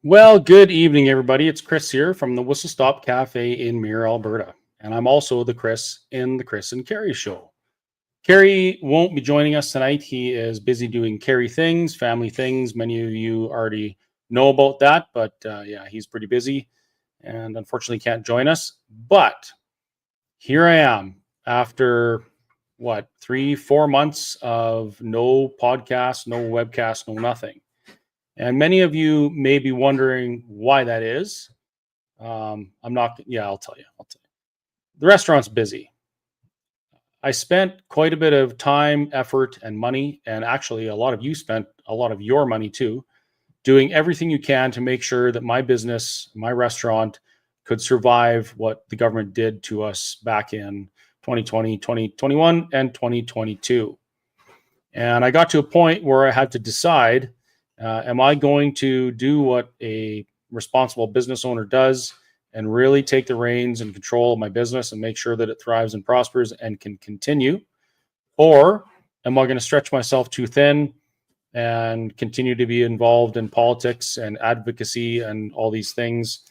Well, good evening, everybody. It's Chris here from the Whistle Stop Cafe in Mirror, Alberta. And I'm also the Chris in the Chris and Kerry Show. Kerry won't be joining us tonight. He is busy doing Kerry things, family things. Many of you already know about that, but yeah, he's pretty busy and unfortunately can't join us. But here I am after 3-4 months of no podcast, no webcast, no nothing. And many of you may be wondering why that is. I'll tell you. The restaurant's busy. I spent quite a bit of time, effort, and money, and actually a lot of you spent a lot of your money too, doing everything you can to make sure that my business, my restaurant, could survive what the government did to us back in 2020, 2021, and 2022. And I got to a point where I had to decide, am I going to do what a responsible business owner does and really take the reins and control of my business and make sure that it thrives and prospers and can continue? Or am I going to stretch myself too thin and continue to be involved in politics and advocacy and all these things?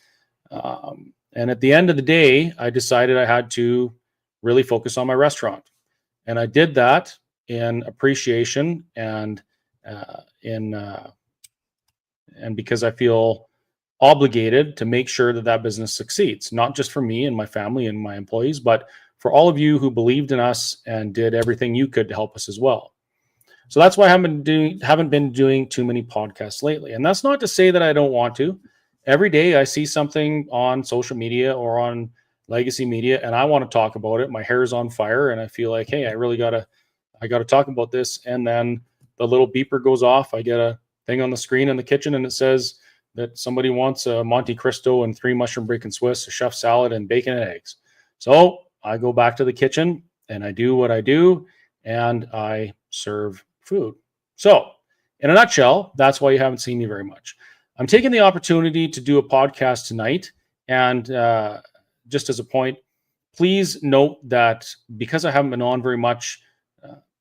And at the end of the day, I decided I had to really focus on my restaurant. And I did that in appreciation and because I feel obligated to make sure that that business succeeds, not just for me and my family and my employees, but for all of you who believed in us and did everything you could to help us as well. So that's why I haven't been doing too many podcasts lately. And that's not to say that I don't want to. Every day I see something on social media or on legacy media and I want to talk about it. My hair is on fire and I feel like, hey, I got to talk about this. And then the little beeper goes off. I get a thing on the screen in the kitchen and it says that somebody wants a Monte Cristo and 3 mushroom bacon Swiss, a chef salad, and bacon and eggs. So I go back to the kitchen and I do what I do and I serve food. So in a nutshell, that's why you haven't seen me very much. I'm taking the opportunity to do a podcast tonight. And just as a point, please note that because I haven't been on very much,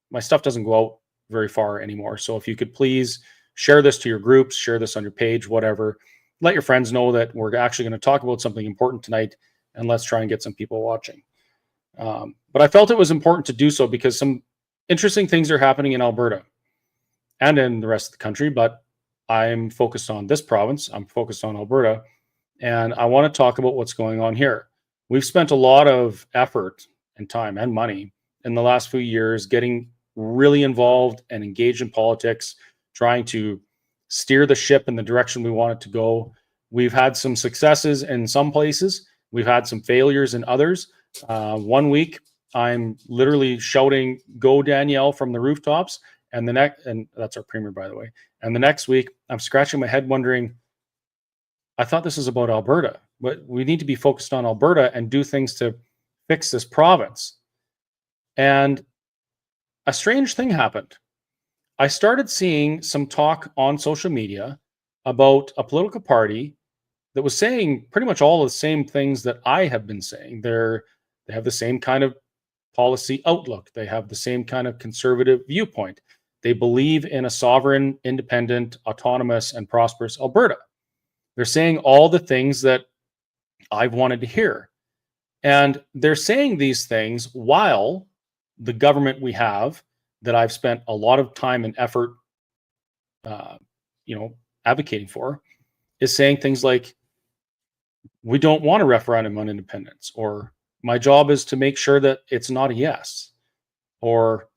my stuff doesn't go out very far anymore. So if you could please share this to your groups, share this on your page, whatever. Let your friends know that we're actually going to talk about something important tonight, and let's try and get some people watching. But I felt it was important to do so because some interesting things are happening in Alberta and in the rest of the country, but I'm focused on this province. I'm focused on Alberta, and I want to talk about what's going on here. We've spent a lot of effort and time and money in the last few years getting really involved and engaged in politics, trying to steer the ship in the direction we want it to go. We've had some successes in some places. We've had some failures in others. One week, I'm literally shouting, "Go Danielle," from the rooftops. And that's our premier, by the way. And the next week, I'm scratching my head wondering, I thought this was about Alberta, but we need to be focused on Alberta and do things to fix this province. And a strange thing happened. I started seeing some talk on social media about a political party that was saying pretty much all the same things that I have been saying. They have the same kind of policy outlook. They have the same kind of conservative viewpoint. They believe in a sovereign, independent, autonomous, and prosperous Alberta. They're saying all the things that I've wanted to hear. And they're saying these things while the government we have, that I've spent a lot of time and effort, advocating for, is saying things like, we don't want a referendum on independence, or my job is to make sure that it's not a yes, or,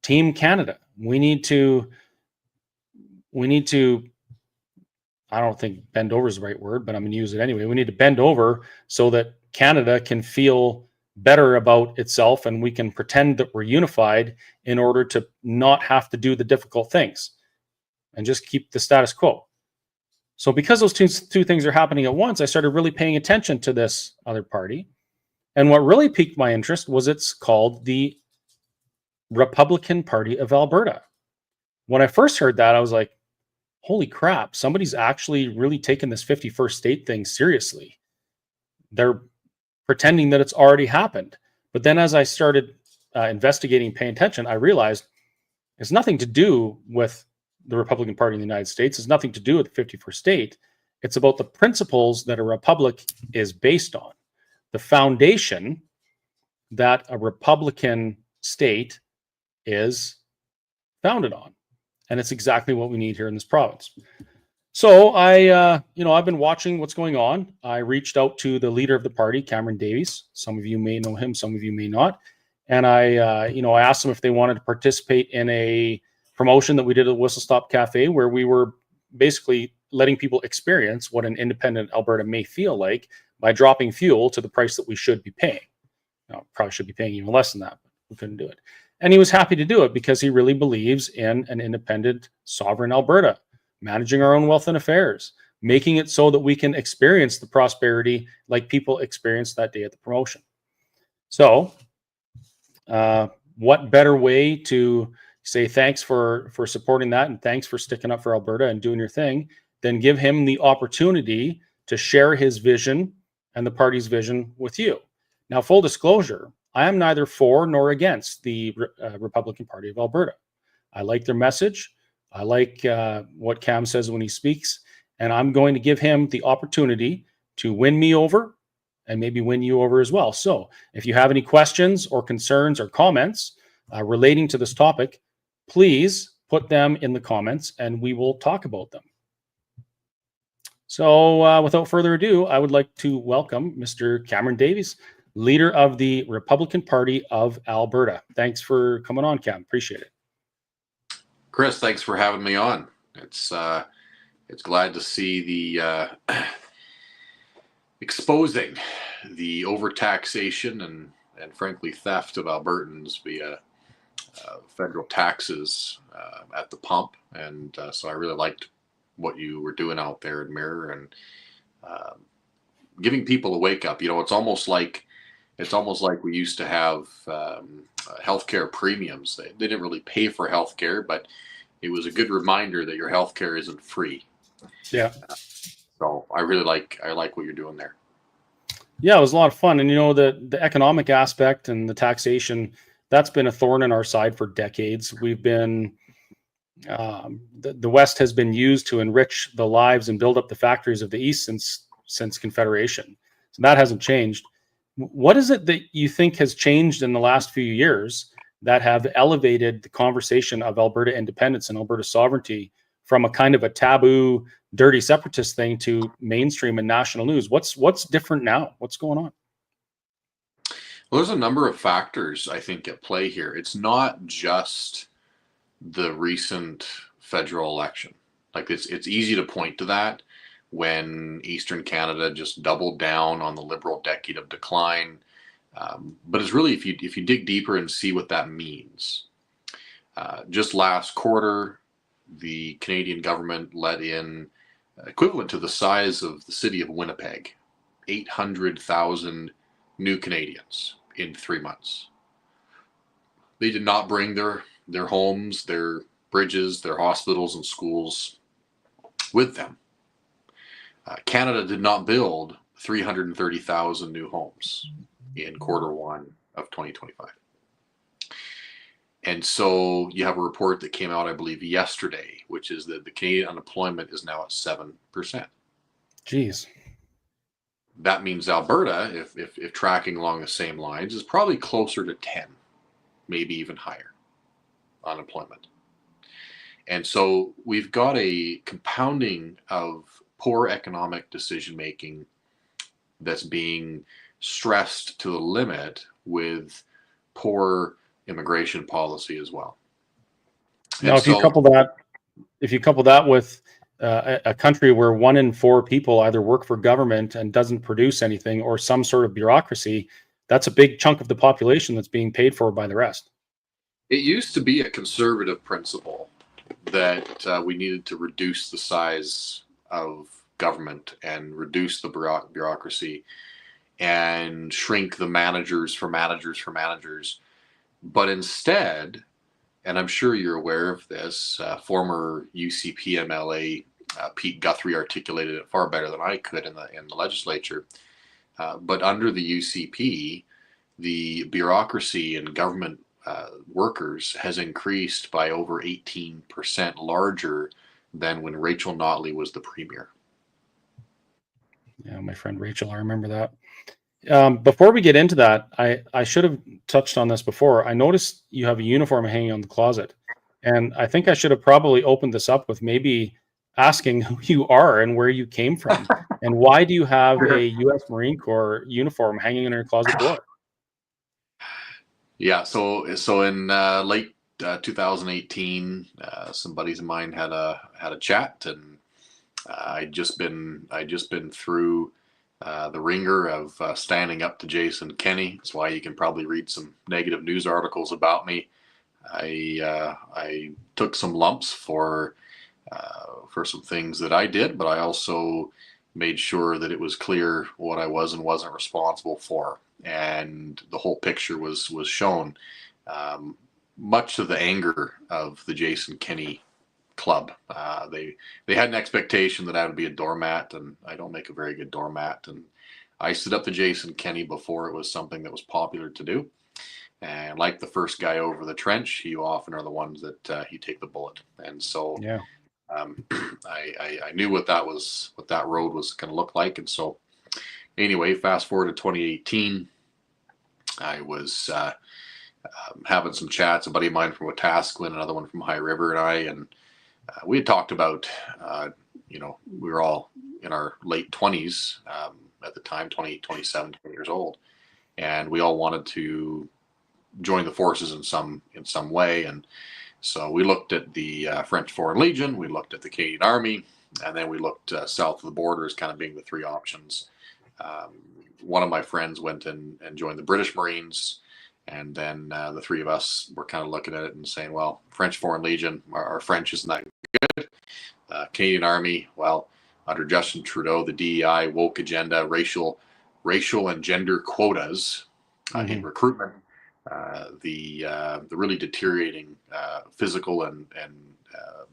Team Canada. We need to, I don't think bend over is the right word, but I'm going to use it anyway. We need to bend over so that Canada can feel better about itself and we can pretend that we're unified in order to not have to do the difficult things and just keep the status quo. So because those two things are happening at once, I started really paying attention to this other party. And what really piqued my interest was it's called the Republican Party of Alberta. When I first heard that, I was like, holy crap, somebody's actually really taken this 51st state thing seriously. They're pretending that it's already happened. But then as I started investigating, paying attention, I realized it's nothing to do with the Republican Party in the United States. It's nothing to do with the 51st state. It's about the principles that a republic is based on, the foundation that a Republican state is founded on. And it's exactly what we need here in this province. So I've been watching what's going on. I reached out to the leader of the party, Cameron Davies. Some of you may know him, some of you may not. And I asked them if they wanted to participate in a promotion that we did at Whistle Stop Cafe, where we were basically letting people experience what an independent Alberta may feel like by dropping fuel to the price that we should be paying. Now, probably should be paying even less than that, but we couldn't do it. And he was happy to do it because he really believes in an independent, sovereign Alberta, managing our own wealth and affairs, making it so that we can experience the prosperity like people experienced that day at the promotion. So what better way to say thanks for supporting that, and thanks for sticking up for Alberta and doing your thing, than give him the opportunity to share his vision and the party's vision with you. Now, full disclosure, I am neither for nor against the Republican Party of Alberta. I like their message. I like what Cam says when he speaks, and I'm going to give him the opportunity to win me over and maybe win you over as well. So if you have any questions or concerns or comments relating to this topic, please put them in the comments and we will talk about them. So without further ado, I would like to welcome Mr. Cameron Davies, leader of the Republican Party of Alberta. Thanks for coming on, Cam. Appreciate it. Chris, thanks for having me on. It's glad to see the exposing the overtaxation and frankly theft of Albertans via federal taxes at the pump, and so I really liked what you were doing out there in Mirror and giving people a wake up. You know, it's almost like we used to have healthcare premiums. They didn't really pay for healthcare, but it was a good reminder that your healthcare isn't free. Yeah. So I like what you're doing there. Yeah, it was a lot of fun. And, the economic aspect and the taxation, that's been a thorn in our side for decades. We've been, the West has been used to enrich the lives and build up the factories of the East since Confederation. So that hasn't changed. What is it that you think has changed in the last few years that have elevated the conversation of Alberta independence and Alberta sovereignty from a kind of a taboo, dirty separatist thing to mainstream and national news? What's different now? What's going on? Well, there's a number of factors, I think, at play here. It's not just the recent federal election. Like it's easy to point to that when Eastern Canada just doubled down on the Liberal decade of decline. But it's really, if you dig deeper and see what that means. Just last quarter, the Canadian government let in equivalent to the size of the city of Winnipeg, 800,000 new Canadians in 3 months. They did not bring their homes, their bridges, their hospitals and schools with them. Canada did not build 330,000 new homes in Q1 of 2025. And so you have a report that came out, I believe, yesterday, which is that the Canadian unemployment is now at 7%. Jeez. That means Alberta, if tracking along the same lines, is probably closer to 10, maybe even higher unemployment. And so we've got a compounding of poor economic decision-making that's being stressed to the limit with poor immigration policy as well. Now, if you couple that with a country where 1 in 4 people either work for government and doesn't produce anything or some sort of bureaucracy, that's a big chunk of the population that's being paid for by the rest. It used to be a conservative principle that we needed to reduce the size of government and reduce the bureaucracy and shrink the managers for managers. But instead, and I'm sure you're aware of this, former UCP MLA Pete Guthrie articulated it far better than I could in the legislature. But under the UCP, the bureaucracy and government workers has increased by over 18% larger than when Rachel Notley was the premier. Yeah, my friend Rachel, I remember that. Before we get into that, I should have touched on this before. I noticed you have a uniform hanging on the closet, and I think I should have probably opened this up with maybe asking who you are and where you came from, and why do you have a U.S. Marine Corps uniform hanging on your closet door? Yeah, so in late 2018, some buddies of mine had a chat, and I'd just been through the ringer of standing up to Jason Kenney. That's why you can probably read some negative news articles about me. I took some lumps for some things that I did, but I also made sure that it was clear what I was and wasn't responsible for, and the whole picture was shown. Much to the anger of the Jason Kenney club. They had an expectation that I would be a doormat, and I don't make a very good doormat. And I stood up to Jason Kenney before it was something that was popular to do. And like the first guy over the trench, you often are the ones that you take the bullet. And so Yeah. I knew what that road was going to look like. And so anyway, fast forward to 2018, I was having some chats. A buddy of mine from Wetaskiwin, another one from High River, and we had talked about, we were all in our late 20s at the time, 27, 20 years old, and we all wanted to join the forces in some way. And so we looked at the French Foreign Legion, we looked at the Canadian Army, and then we looked south of the border as kind of being the three options. One of my friends went and joined the British Marines. And then the three of us were kind of looking at it and saying, well, French Foreign Legion, our French isn't that good. Canadian Army, well, under Justin Trudeau, the DEI woke agenda, racial and gender quotas in recruitment, the really deteriorating physical and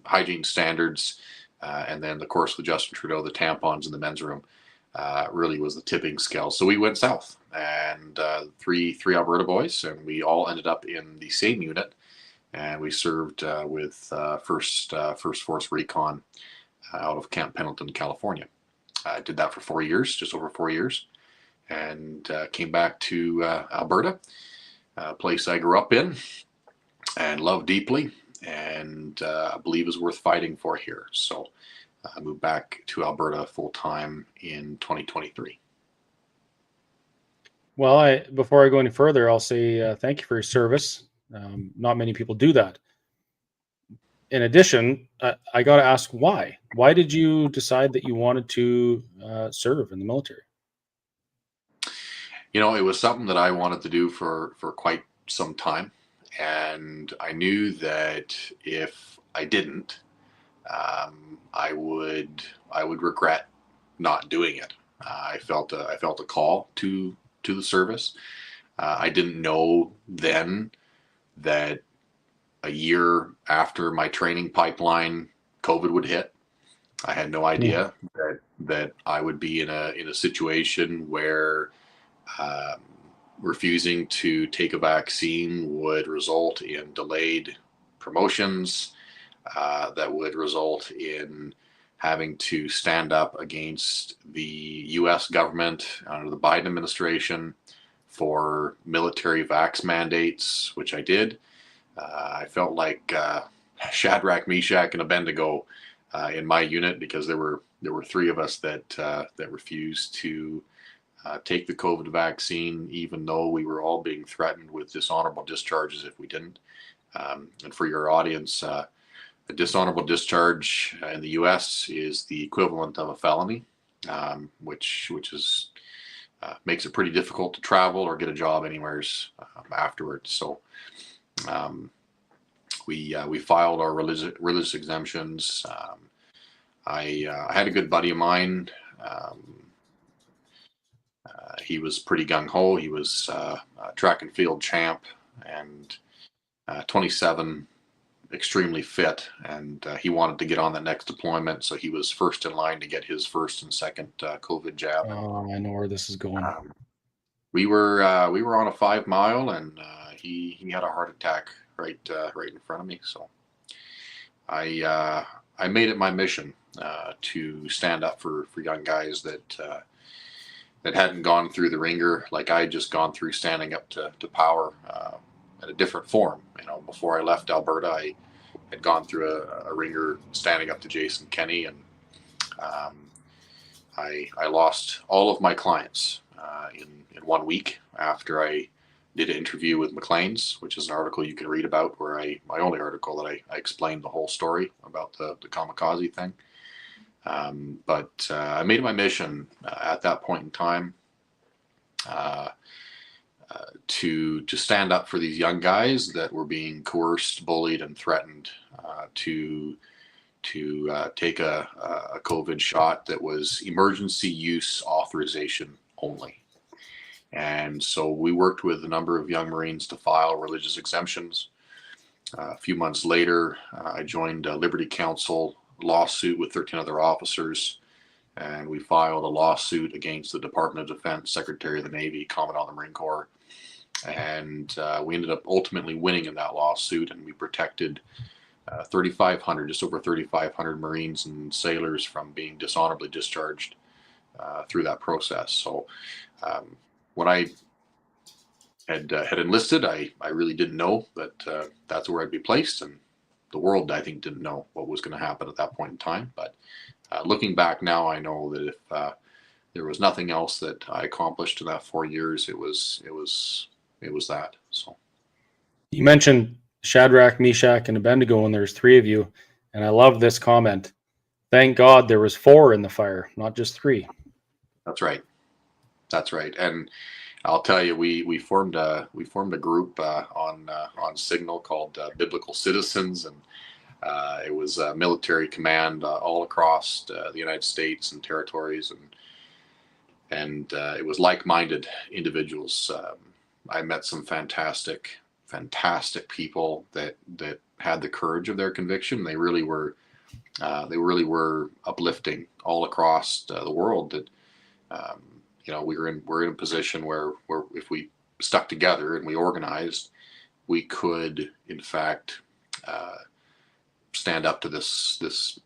hygiene standards, and then, of course, with Justin Trudeau, the tampons in the men's room. Really was the tipping scale. So we went south, and three Alberta boys, and we all ended up in the same unit, and we served with First Force Recon out of Camp Pendleton, California. I did that for 4 years, just over 4 years, and came back to Alberta, a place I grew up in and loved deeply, and I believe is worth fighting for here. So I moved back to Alberta full time in 2023. Well, before I go any further, I'll say thank you for your service. Not many people do that. In addition, I got to ask why. Why did you decide that you wanted to serve in the military? It was something that I wanted to do for quite some time, and I knew that if I didn't, I would regret not doing it. I felt a call to the service. I didn't know then that a year after my training pipeline, COVID would hit. I had no idea that I would be in a situation where refusing to take a vaccine would result in delayed promotions, that would result in having to stand up against the U.S. government under the Biden administration for military vax mandates, which I did. I felt like Shadrach, Meshach, and Abednego in my unit, because there were three of us that refused to take the COVID vaccine, even though we were all being threatened with dishonorable discharges if we didn't. And for your audience, a dishonorable discharge in the U.S. is the equivalent of a felony, which is makes it pretty difficult to travel or get a job anywheres afterwards. So we filed our religious exemptions. I had a good buddy of mine. He was pretty gung ho. He was a track and field champ, and 27, extremely fit, and he wanted to get on that next deployment, so he was first in line to get his first and second COVID jab. Oh, I know where this is going. We were on a 5 mile, and he had a heart attack right in front of me. So I made it my mission to stand up for young guys that hadn't gone through the ringer like I had just gone through, standing up to power at a different form. Before I left Alberta, I had gone through a ringer standing up to Jason Kenney, and um, I lost all of my clients in 1 week after I did an interview with Maclean's, which is an article you can read about, where my only article that I explained the whole story about the kamikaze thing. But I made it my mission at that point in time to stand up for these young guys that were being coerced, bullied, and threatened to take a COVID shot that was emergency use authorization only. And so we worked with a number of young Marines to file religious exemptions. A few months later, I joined a Liberty Council lawsuit with 13 other officers, and we filed a lawsuit against the Department of Defense, Secretary of the Navy, Commandant of the Marine Corps. And we ended up ultimately winning in that lawsuit, and we protected 3,500, just over 3,500 Marines and sailors from being dishonorably discharged through that process. So when I had enlisted, I really didn't know that that's where I'd be placed, and the world, I think, didn't know what was going to happen at that point in time. But looking back now, I know that if there was nothing else that I accomplished in that 4 years, it was that. So You mentioned Shadrach, Meshach, and Abednego, and there's three of you, and I love this comment. Thank God there was four in the fire, not just three. That's right. And I'll tell you, we formed a group on Signal called Biblical Citizens, and it was a military command all across the United States and territories, and it was like-minded individuals. I met some fantastic people that had the courage of their conviction. They really were uplifting all across the world. That we're in a position where if we stuck together and we organized, we could in fact stand up to this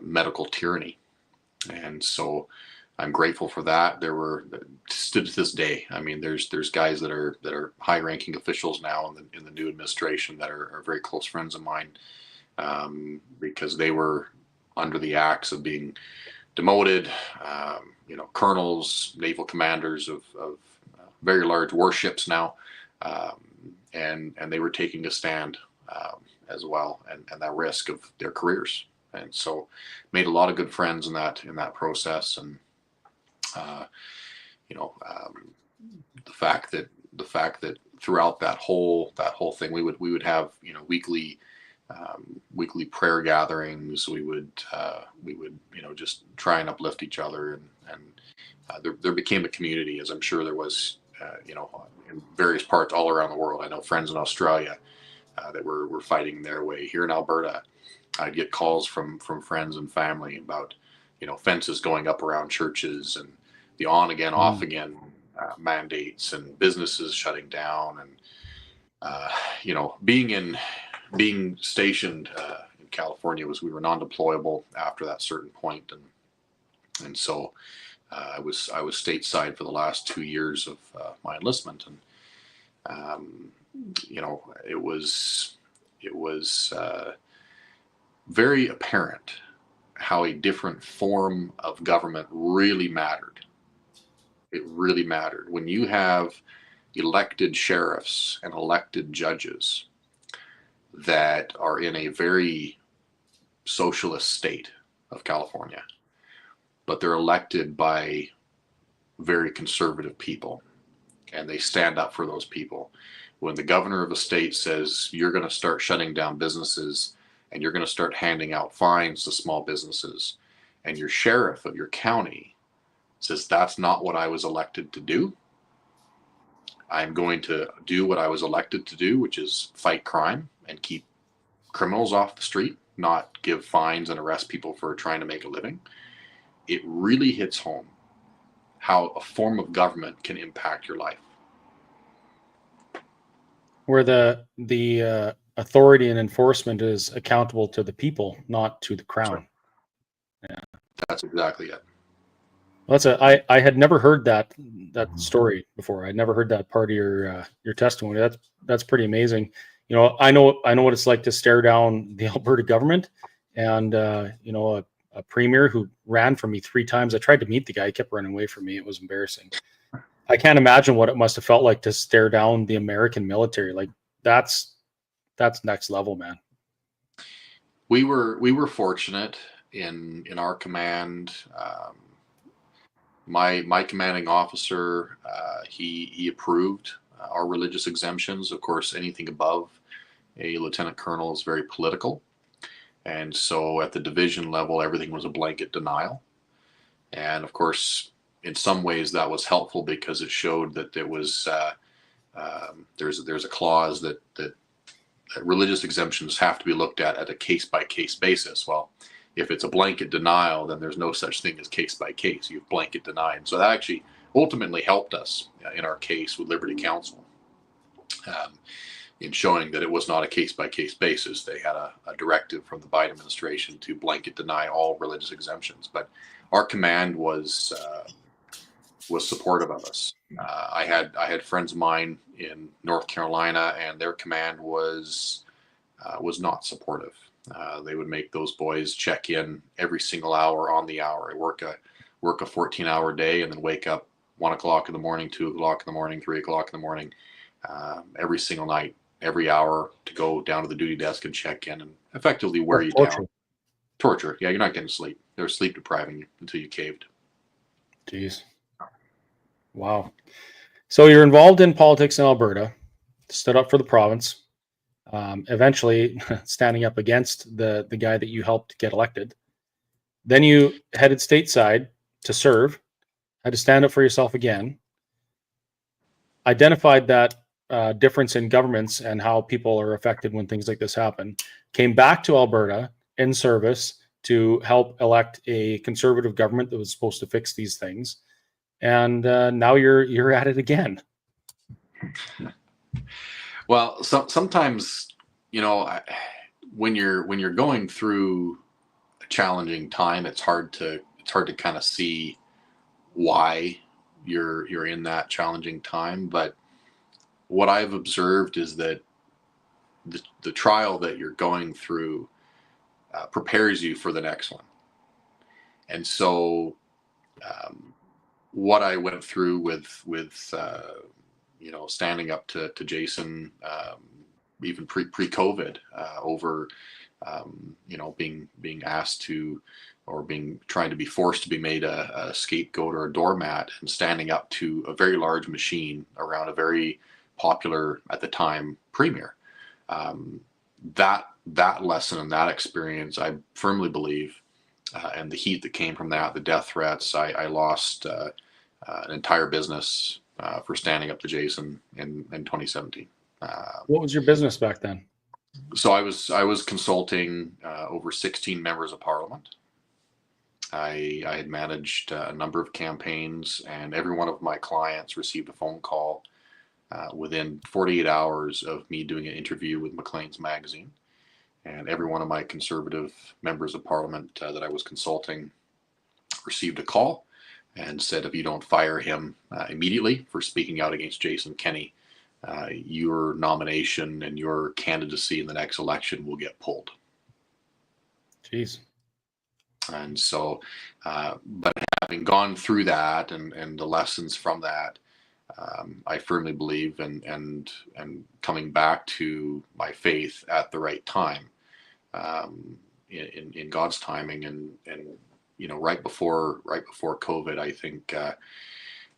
medical tyranny. And so I'm grateful for that. There were, still to this day, I mean, there's guys that are high-ranking officials now in the new administration that are very close friends of mine, because they were under the axe of being demoted, colonels, naval commanders of very large warships now, and they were taking a stand as well, and that risk of their careers. And so made a lot of good friends in that process. And the fact that throughout that whole thing, we would have weekly prayer gatherings. We would just try and uplift each other, and there became a community, as I'm sure there was in various parts all around the world. I know friends in Australia that were fighting their way. Here in Alberta, I'd get calls from friends and family about fences going up around churches, and the on again, off again mandates, and businesses shutting down, and being stationed in California, we were non-deployable after that certain point, and so I was stateside for the last 2 years of my enlistment, and it was very apparent how a different form of government really mattered. It really mattered when you have elected sheriffs and elected judges that are in a very socialist state of California, but they're elected by very conservative people, and they stand up for those people. When the governor of a state says you're going to start shutting down businesses and you're going to start handing out fines to small businesses, and your sheriff of your county says that's not what I was elected to do, I'm going to do what I was elected to do, which is fight crime and keep criminals off the street, not give fines and arrest people for trying to make a living. It really hits home how a form of government can impact your life. where the authority and enforcement is accountable to the people, not to the crown. Yeah, That's exactly it. well, I had never heard that story before. I'd never heard that part of your testimony. That's pretty amazing. You know, I know what it's like to stare down the Alberta government, and you know, a premier who ran for me 3 times. I tried to meet the guy; he kept running away from me. It was embarrassing. I can't imagine what it must have felt like to stare down the American military. Like that's next level, man. We were fortunate in our command. My commanding officer, he approved our religious exemptions. Of course, anything above a lieutenant colonel is very political, and so at the division level, everything was a blanket denial. And of course, in some ways, that was helpful because it showed that there was there's a clause that religious exemptions have to be looked at a case by case basis. Well, if it's a blanket denial, then there's no such thing as case by case. You've blanket denied. So that actually ultimately helped us in our case with Liberty Council in showing that it was not a case by case basis. They had a directive from the Biden administration to blanket deny all religious exemptions. But our command was supportive of us. I had friends of mine in North Carolina, and their command was not supportive. They would make those boys check in every single hour on the hour. Work a 14-hour day, and then wake up 1 o'clock in the morning, 2 o'clock in the morning, 3 o'clock in the morning, every single night, every hour to go down to the duty desk and check in, and effectively wear you down. Torture. Yeah, you're not getting sleep. They're sleep depriving you until you caved. Jeez. Wow. So you're involved in politics in Alberta, stood up for the province, eventually standing up against the guy that you helped get elected. Then you headed stateside to serve, had to stand up for yourself again, identified that difference in governments and how people are affected when things like this happen, came back to Alberta in service to help elect a conservative government that was supposed to fix these things. And now you're at it again. Well, sometimes, you know, when you're going through a challenging time, it's hard to kind of see why you're in that challenging time. But what I've observed is that the trial that you're going through prepares you for the next one. And so, what I went through with you know, standing up to Jason, even pre-COVID, over you know, being asked to, or trying to be forced to be made a scapegoat or a doormat, and standing up to a very large machine around a very popular at the time premier. That lesson and that experience, I firmly believe, and the heat that came from that, the death threats, I lost an entire business for standing up to Jason in 2017. What was your business back then? So I was consulting over 16 members of parliament. I had managed a number of campaigns, and every one of my clients received a phone call within 48 hours of me doing an interview with Maclean's magazine. And every one of my conservative members of parliament that I was consulting received a call and said, if you don't fire him immediately for speaking out against Jason Kenney, your nomination and your candidacy in the next election will get pulled. Jeez. And so, but having gone through that and the lessons from that, I firmly believe and coming back to my faith at the right time, in God's timing, and you know, right before COVID, I think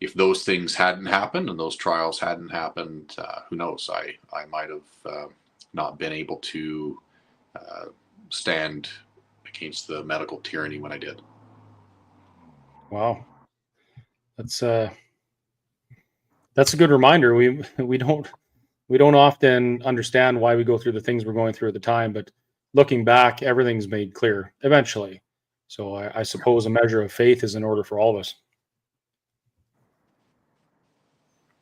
if those things hadn't happened and those trials hadn't happened, who knows? I might have not been able to stand against the medical tyranny when I did. Wow. That's a good reminder. We don't often understand why we go through the things we're going through at the time, but looking back, everything's made clear eventually. So I suppose a measure of faith is in order for all of us.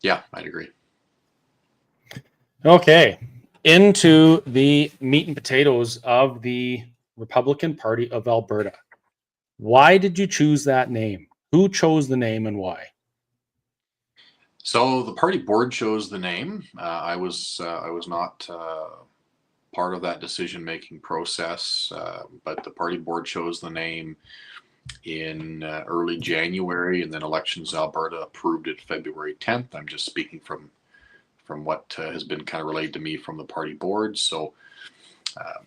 Yeah, I'd agree. Okay, into the meat and potatoes of the Republican Party of Alberta. Why did you choose that name? Who chose the name and why? So the party board chose the name. I was not part of that decision-making process, but the party board chose the name in early January, and then Elections Alberta approved it February 10th. I'm just speaking from what has been kind of relayed to me from the party board. So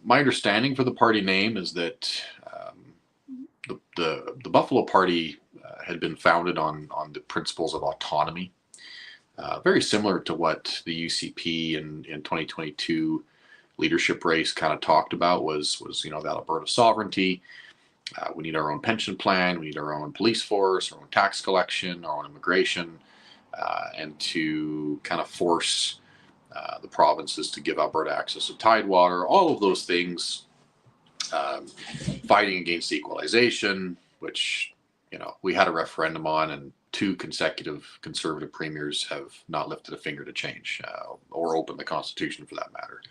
my understanding for the party name is that the Buffalo Party had been founded on the principles of autonomy, very similar to what the UCP in 2022 leadership race kind of talked about was that Alberta sovereignty. We need our own pension plan. We need our own police force, our own tax collection, our own immigration, and to kind of force the provinces to give Alberta access to tidewater. All of those things, fighting against equalization, which we had a referendum on, and 2 consecutive Conservative premiers have not lifted a finger to change or open the Constitution for that matter.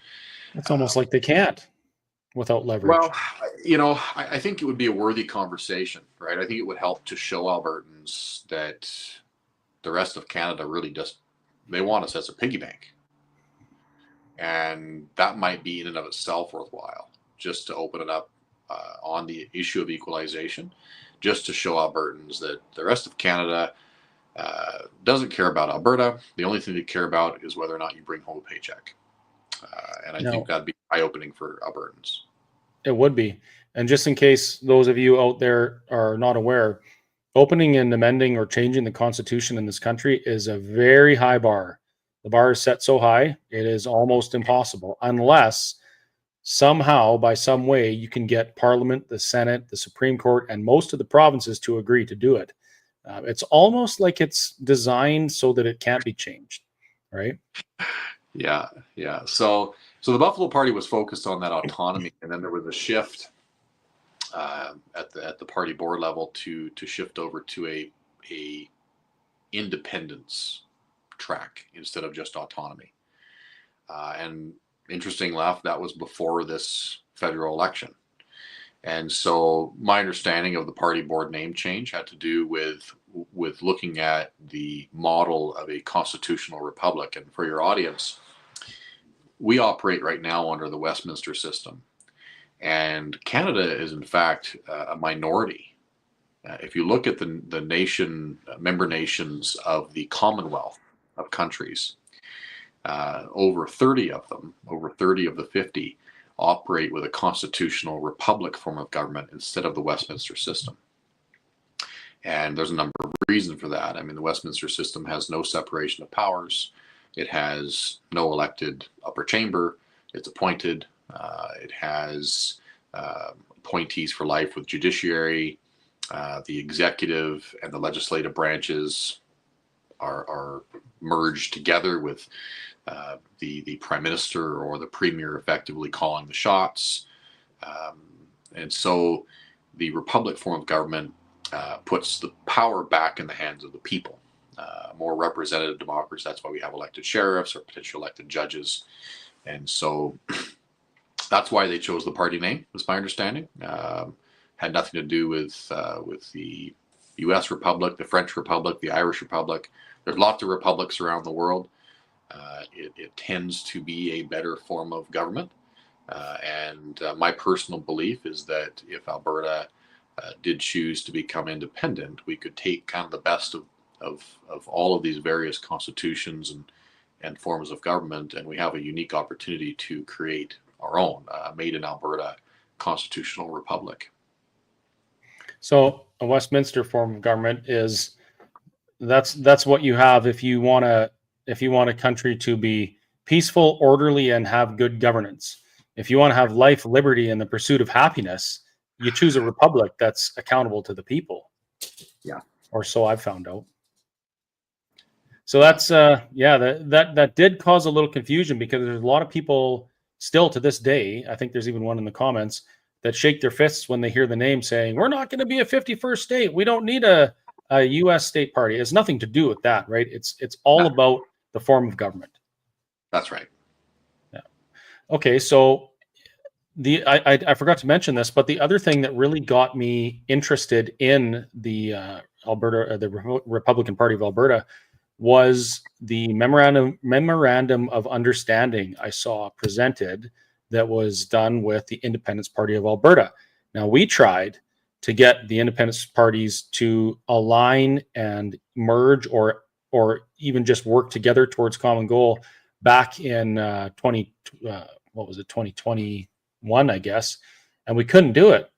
It's almost like they can't without leverage. Well, I think it would be a worthy conversation, right? I think it would help to show Albertans that the rest of Canada really they want us as a piggy bank. And that might be in and of itself worthwhile, just to open it up on the issue of equalization, just to show Albertans that the rest of Canada doesn't care about Alberta. The only thing they care about is whether or not you bring home a paycheck. And I think that'd be eye-opening for Albertans. It would be. And just in case those of you out there are not aware, opening and amending or changing the Constitution in this country is a very high bar. The bar is set so high, it is almost impossible, unless somehow, by some way, you can get Parliament, the Senate, the Supreme Court, and most of the provinces to agree to do it. It's almost like it's designed so that it can't be changed, right? Yeah. So the Buffalo Party was focused on that autonomy, and then there was a shift at the party board level to shift over to a independence track instead of just autonomy. And interesting enough, that was before this federal election. And so my understanding of the party board name change had to do with looking at the model of a constitutional republic. And for your audience, we operate right now under the Westminster system. And Canada is, in fact, a minority. If you look at the member nations of the Commonwealth of countries, over 30 of them, over 30 of the 50, operate with a constitutional republic form of government instead of the Westminster system. And there's a number of reasons for that. I mean, the Westminster system has no separation of powers. It has no elected upper chamber. It's appointed. It has appointees for life with judiciary. The executive and the legislative branches are merged together with the prime minister or the premier effectively calling the shots. And so the republic form of government puts the power back in the hands of the people. More representative democracy. That's why we have elected sheriffs or potential elected judges. And so that's why they chose the party name, is my understanding. Had nothing to do with the U.S. Republic, the French Republic, the Irish Republic. There's lots of republics around the world. It tends to be a better form of government. And my personal belief is that if Alberta did choose to become independent, we could take kind of the best of all of these various constitutions and forms of government, and we have a unique opportunity to create our own made in Alberta constitutional republic. So a Westminster form of government is that's what you have if you want a country to be peaceful, orderly, and have good governance. If you want to have life, liberty, and the pursuit of happiness, you choose a republic that's accountable to the people. Yeah. Or so I've found out. So that's that did cause a little confusion, because there's a lot of people still to this day, I think there's even one in the comments, that shake their fists when they hear the name saying, we're not going to be a 51st state. We don't need a U.S. state party. It has nothing to do with that, right? It's all about the form of government. That's right. Okay, so I forgot to mention this, but the other thing that really got me interested in the Republican Party of Alberta was the memorandum of understanding I saw presented that was done with the Independence Party of Alberta. Now, we tried to get the Independence parties to align and merge, or even just work together towards common goal back in 2021, I guess, and we couldn't do it.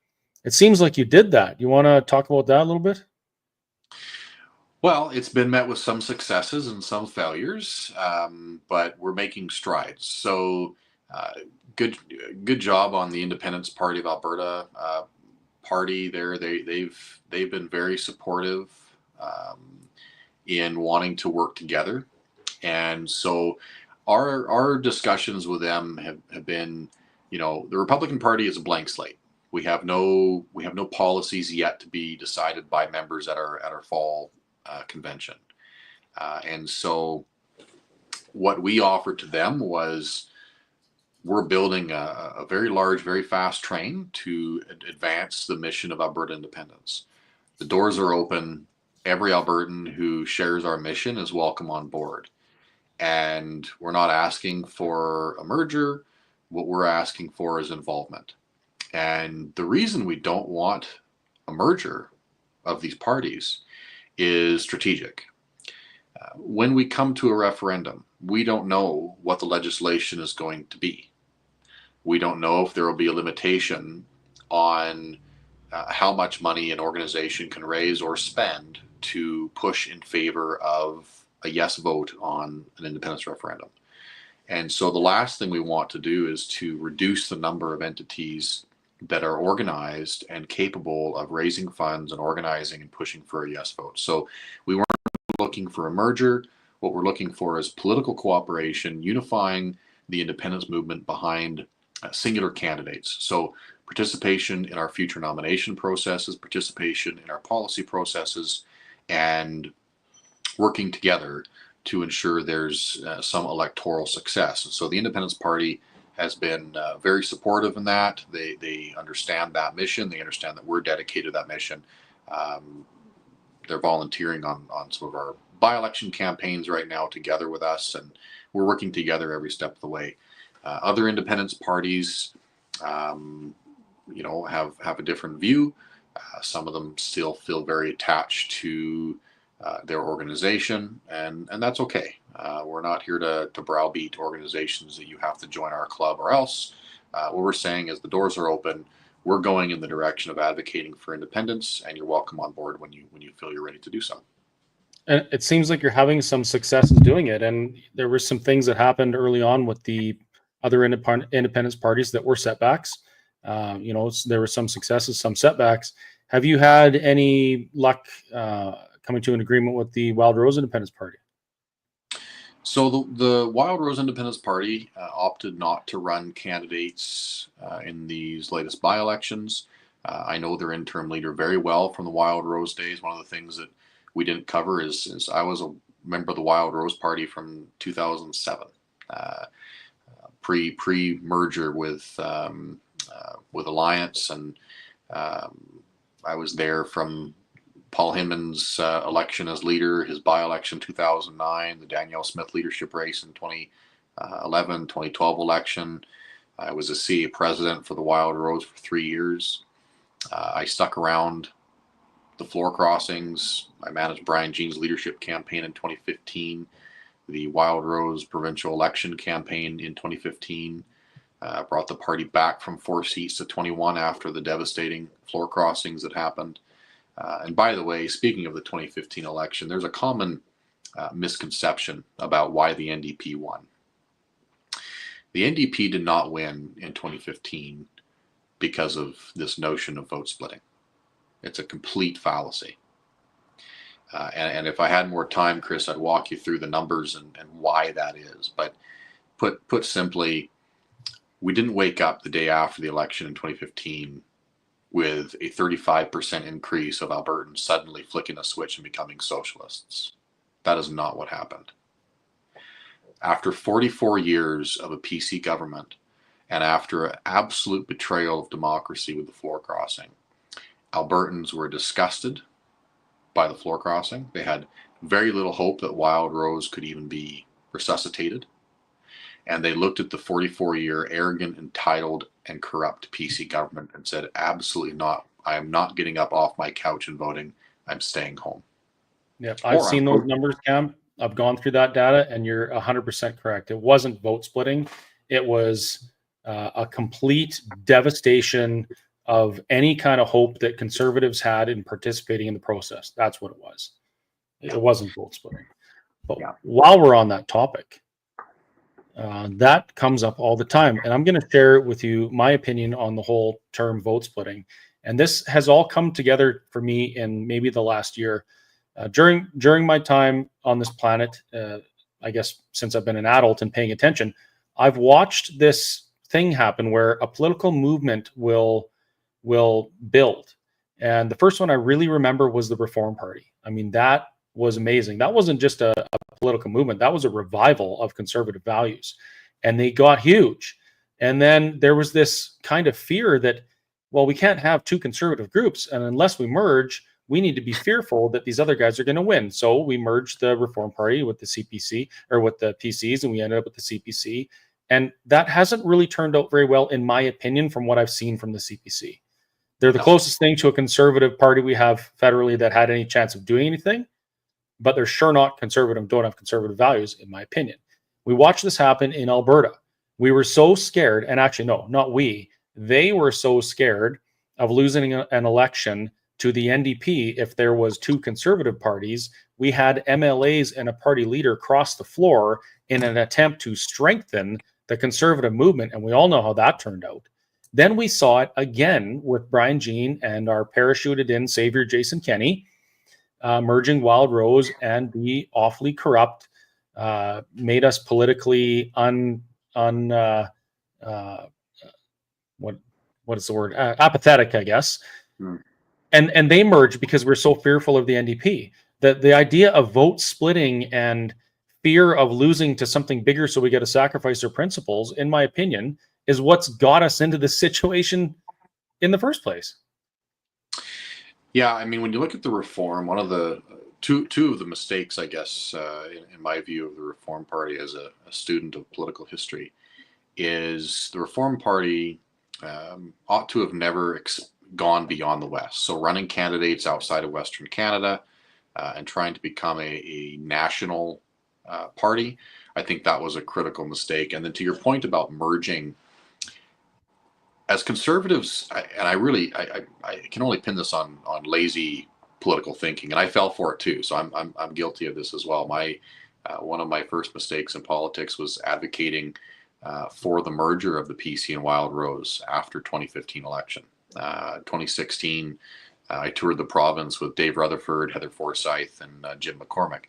It seems like you did that. You want to talk about that a little bit? Well, it's been met with some successes and some failures, but we're making strides. So, uh, good good job on the Independence Party of Alberta party. There, they've been very supportive in wanting to work together, and so our discussions with them have been, the Republican Party is a blank slate. We have no policies yet to be decided by members at our fall convention. And so what we offered to them was we're building a very large, very fast train to advance the mission of Alberta independence. The doors are open. Every Albertan who shares our mission is welcome on board. And we're not asking for a merger. What we're asking for is involvement. And the reason we don't want a merger of these parties is strategic. When we come to a referendum, we don't know what the legislation is going to be. We don't know if there will be a limitation on how much money an organization can raise or spend to push in favor of a yes vote on an independence referendum. And so the last thing we want to do is to reduce the number of entities that are organized and capable of raising funds and organizing and pushing for a yes vote. So we weren't looking for a merger. What we're looking for is political cooperation, unifying the independence movement behind singular candidates. So participation in our future nomination processes, participation in our policy processes, and working together to ensure there's some electoral success. And so the Independence Party has been very supportive in that. They understand that mission. They understand that we're dedicated to that mission. They're volunteering on some of our by-election campaigns right now together with us, and we're working together every step of the way. Other independence parties, have a different view. Some of them still feel very attached to their organization, and that's okay. We're not here to browbeat organizations that you have to join our club or else. What we're saying is the doors are open. We're going in the direction of advocating for independence, and you're welcome on board when you feel you're ready to do so. And it seems like you're having some successes doing it. And there were some things that happened early on with the other independence parties that were setbacks. There were some successes, some setbacks. Have you had any luck coming to an agreement with the Wild Rose Independence Party? So the Wild Rose Independence Party opted not to run candidates in these latest by-elections. I know their interim leader very well from the Wild Rose days. One of the things that we didn't cover is I was a member of the Wild Rose Party from 2007, pre-merger with Alliance, and I was there from Paul Hinman's election as leader, his by-election 2009, the Danielle Smith leadership race in 2011, 2012 election. I was a CA president for the Wild Rose for 3 years. I stuck around the floor crossings. I managed Brian Jean's leadership campaign in 2015, the Wild Rose provincial election campaign in 2015. Brought the party back from 4 seats to 21 after the devastating floor crossings that happened. And by the way, speaking of the 2015 election, there's a common misconception about why the NDP won. The NDP did not win in 2015 because of this notion of vote splitting. It's a complete fallacy. And if I had more time, Chris, I'd walk you through the numbers and why that is. But put simply, we didn't wake up the day after the election in 2015 with a 35% increase of Albertans suddenly flicking a switch and becoming socialists. That is not what happened. After 44 years of a PC government, And after an absolute betrayal of democracy with the floor crossing, Albertans were disgusted by the floor crossing. They had very little hope that Wild Rose could even be resuscitated. And they looked at the 44-year arrogant, entitled, and corrupt PC government and said, absolutely not. I am not getting up off my couch and voting. I'm staying home. Yeah, I've seen those numbers, Cam. I've gone through that data, and you're 100% correct. It wasn't vote splitting. It was a complete devastation of any kind of hope that conservatives had in participating in the process. That's what it was. It wasn't vote splitting. But while we're on that topic, that comes up all the time. And I'm going to share with you my opinion on the whole term vote splitting. And this has all come together for me in maybe the last year. During my time on this planet, I guess since I've been an adult and paying attention, I've watched this thing happen where a political movement will build. And the first one I really remember was the Reform Party. I mean, that was amazing. That wasn't just a political movement. That was a revival of conservative values. And they got huge. And then there was this kind of fear that, well, we can't have two conservative groups. And unless we merge, we need to be fearful that these other guys are going to win. So we merged the Reform Party with the CPC, or with the PCs, and we ended up with the CPC. And that hasn't really turned out very well, in my opinion, from what I've seen from the CPC. They're the closest thing to a conservative party we have federally that had any chance of doing anything, but they're sure not conservative, don't have conservative values, in my opinion. We watched this happen in Alberta. We were so scared, and actually, no, not we. They were so scared of losing an election to the NDP if there was two conservative parties. We had MLAs and a party leader cross the floor in an attempt to strengthen the conservative movement, and we all know how that turned out. Then we saw it again with Brian Jean and our parachuted in savior Jason Kenney, merging Wild Rose and the awfully corrupt, made us politically what is the word? Apathetic, I guess. And they merged because we're so fearful of the NDP. The idea of vote splitting and fear of losing to something bigger so we got to sacrifice our principles, in my opinion, is what's got us into this situation in the first place. Yeah, I mean, when you look at the Reform, one of the two of the mistakes, I guess, in my view of the Reform Party as a student of political history, is the Reform Party ought to have never gone beyond the West. So running candidates outside of Western Canada and trying to become a national party, I think that was a critical mistake. And then to your point about merging, as conservatives, I can only pin this on lazy political thinking, and I fell for it too. So I'm guilty of this as well. One of my first mistakes in politics was advocating for the merger of the PC and Wild Rose after 2015 election. 2016, I toured the province with Dave Rutherford, Heather Forsyth, and Jim McCormick,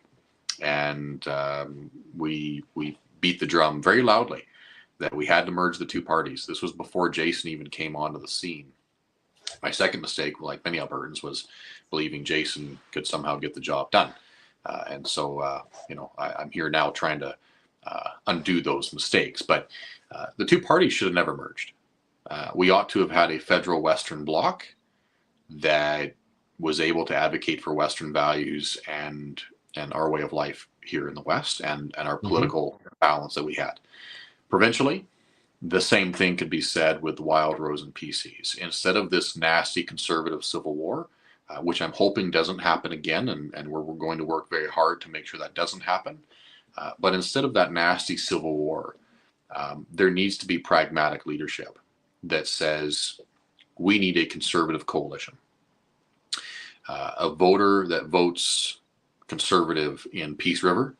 and we beat the drum very loudly that we had to merge the two parties. This was before Jason even came onto the scene. My second mistake, like many Albertans, was believing Jason could somehow get the job done. And so, I'm here now trying to undo those mistakes. But the two parties should have never merged. We ought to have had a federal Western bloc that was able to advocate for Western values and our way of life here in the West and our political balance that we had. Provincially, the same thing could be said with Wild Rose and PCs. Instead of this nasty conservative civil war, which I'm hoping doesn't happen again, and we're going to work very hard to make sure that doesn't happen. But instead of that nasty civil war, there needs to be pragmatic leadership that says we need a conservative coalition. A voter that votes conservative in Peace River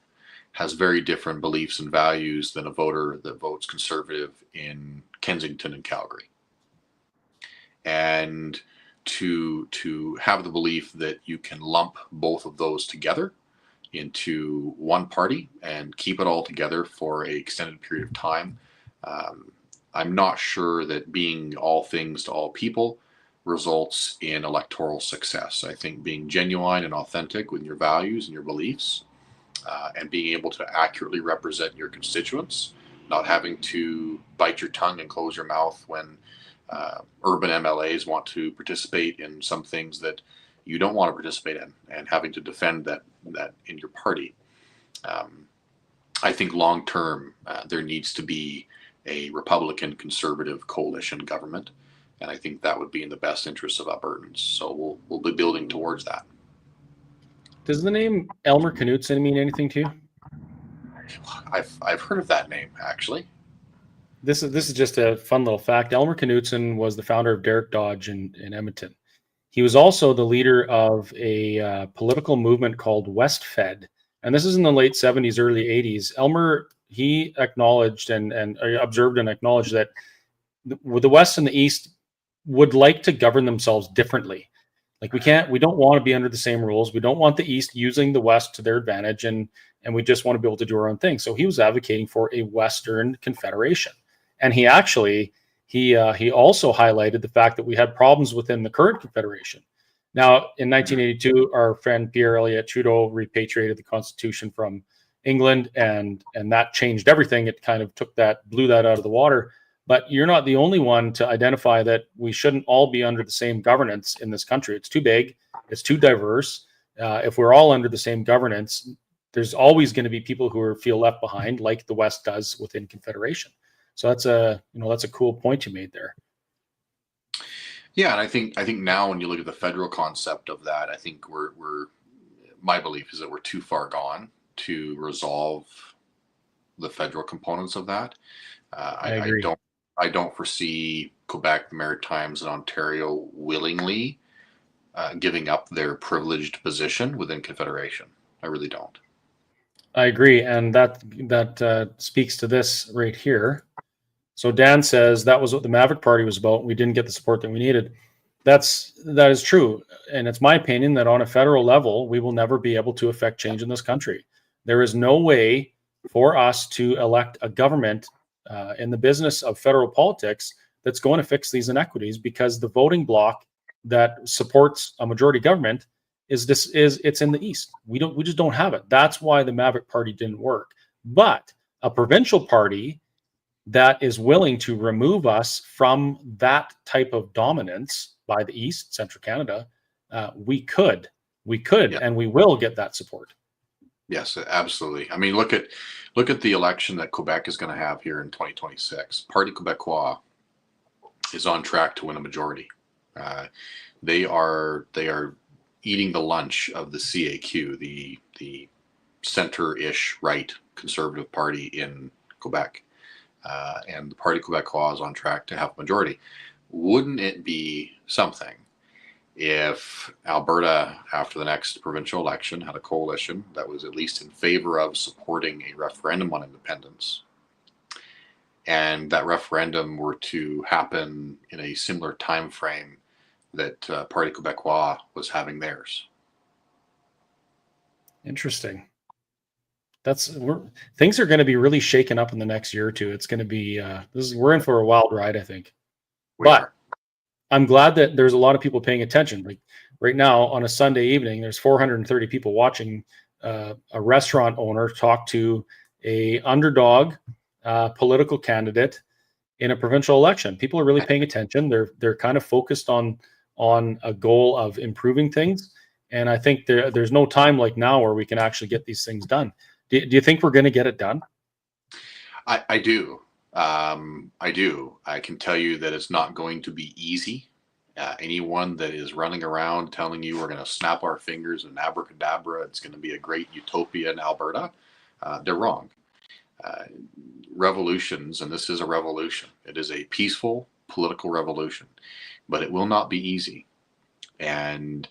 has very different beliefs and values than a voter that votes conservative in Kensington and Calgary. And to have the belief that you can lump both of those together into one party and keep it all together for an extended period of time, I'm not sure that being all things to all people results in electoral success. I think being genuine and authentic with your values and your beliefs and being able to accurately represent your constituents not having to bite your tongue and close your mouth when urban MLAs want to participate in some things that you don't want to participate in, and having to defend that in your party. I think long term there needs to be a Republican conservative coalition government, and I think that would be in the best interest of Albertans. So we'll be building towards that. Does the name Elmer Knutson mean anything to you? I've heard of that name, actually. This is just a fun little fact. Elmer Knutson was the founder of Derek Dodge in Edmonton. He was also the leader of a political movement called WestFed, and this is in the late 70s, early 80s. Elmer, he acknowledged and observed and acknowledged that the West and the East would like to govern themselves differently. Like we don't want to be under the same rules. We don't want the East using the West to their advantage, and we just want to be able to do our own thing. So he was advocating for a Western Confederation, and he actually he also highlighted the fact that we had problems within the current Confederation. Now, in 1982, our friend Pierre Elliott Trudeau repatriated the Constitution from England, and that changed everything. It kind of blew that out of the water. But you're not the only one to identify that we shouldn't all be under the same governance in this country. It's too big. It's too diverse. If we're all under the same governance, there's always going to be people who feel left behind, like the West does within Confederation. So that's a cool point you made there. Yeah, and I think now when you look at the federal concept of that, I think we're my belief is that we're too far gone to resolve the federal components of that. I agree. I don't foresee Quebec, the Maritimes, and Ontario willingly giving up their privileged position within Confederation. I really don't. I agree, and that speaks to this right here. So Dan says that was what the Maverick Party was about. We didn't get the support that we needed. That is true, and it's my opinion that on a federal level, we will never be able to affect change in this country. There is no way for us to elect a government in the business of federal politics that's going to fix these inequities, because the voting bloc that supports a majority government it's in the East. We just don't have it. That's why the Maverick Party didn't work. But a provincial party that is willing to remove us from that type of dominance by the East, Central Canada, we could, yeah. And we will get that support. Yes, absolutely. I mean, look at the election that Quebec is going to have here in 2026. Parti Québécois is on track to win a majority. They are eating the lunch of the CAQ, the center-ish right conservative party in Quebec, and the Parti Québécois is on track to have a majority. Wouldn't it be something if Alberta, after the next provincial election, had a coalition that was at least in favor of supporting a referendum on independence, and that referendum were to happen in a similar time frame that Parti Québécois was having theirs? Interesting. Things are going to be really shaken up in the next year or two. It's going to be we're in for a wild ride, I think. But I'm glad that there's a lot of people paying attention. Like right now on a Sunday evening, there's 430 people watching a restaurant owner talk to a underdog political candidate in a provincial election. People are really paying attention. They're kind of focused on a goal of improving things. And I think there's no time like now where we can actually get these things done. Do you think we're going to get it done? I do. I do. I can tell you that it's not going to be easy. Anyone that is running around telling you we're going to snap our fingers and abracadabra, it's going to be a great utopia in Alberta, they're wrong. Revolutions, and this is a revolution. It is a peaceful political revolution, but it will not be easy. And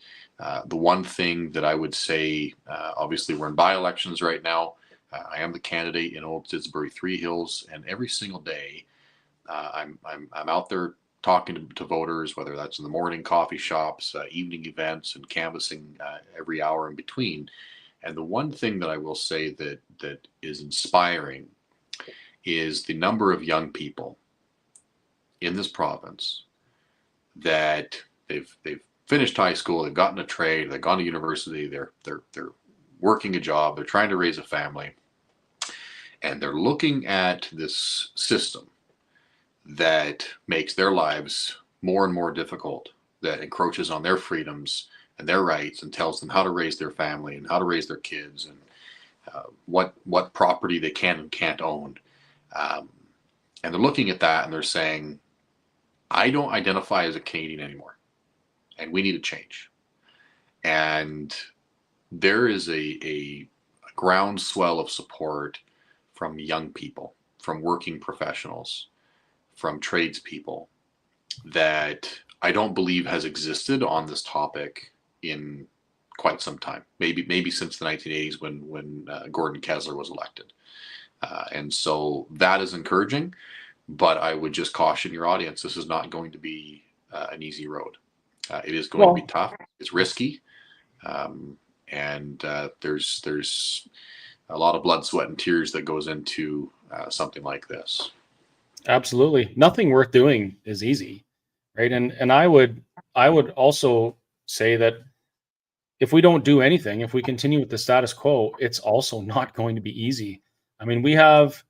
the one thing that I would say, obviously we're in by-elections right now. I am the candidate in Old Didsbury Three Hills, and every single day I'm out there talking to voters, whether that's in the morning coffee shops, evening events, and canvassing every hour in between. And the one thing that I will say that is inspiring is the number of young people in this province that they've finished high school, they've gotten a trade, they've gone to university, they're working a job, they're trying to raise a family, and they're looking at this system that makes their lives more and more difficult, that encroaches on their freedoms and their rights and tells them how to raise their family and how to raise their kids and what property they can and can't own. And they're looking at that and they're saying, I don't identify as a Canadian anymore, and we need a change. And there is a groundswell of support from young people, from working professionals, from tradespeople that I don't believe has existed on this topic in quite some time. Maybe since the 1980s when Gordon Kessler was elected. And so that is encouraging, but I would just caution your audience, this is not going to be an easy road. It is going to be tough. It's risky. And there's a lot of blood, sweat, and tears that goes into something like this. Absolutely. Nothing worth doing is easy, right? And I would also say that if we don't do anything, if we continue with the status quo, it's also not going to be easy. I mean, we have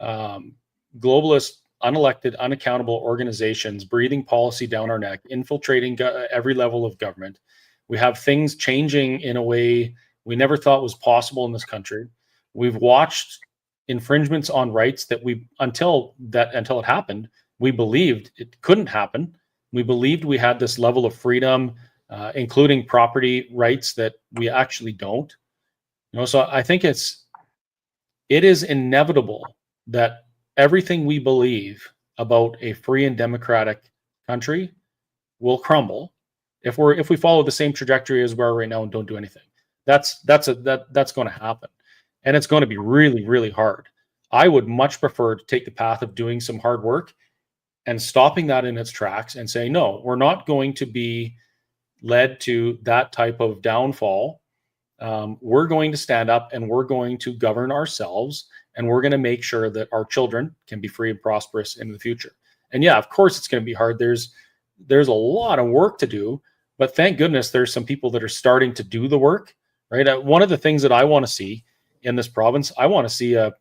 globalist, unelected, unaccountable organizations breathing policy down our neck, infiltrating every level of government. We have things changing in a way we never thought was possible in this country. We've watched infringements on rights that until it happened, we believed it couldn't happen. We believed we had this level of freedom, including property rights, that we actually don't. So I think it is inevitable that everything we believe about a free and democratic country will crumble if we follow the same trajectory as we are right now and don't do anything. That's going to happen, and it's going to be really, really hard. I would much prefer to take the path of doing some hard work and stopping that in its tracks and saying, no, we're not going to be led to that type of downfall. We're going to stand up and we're going to govern ourselves, and we're going to make sure that our children can be free and prosperous in the future. And yeah, of course it's going to be hard. There's a lot of work to do, but thank goodness there's some people that are starting to do the work, right? One of the things that I want to see in this province, I want to see a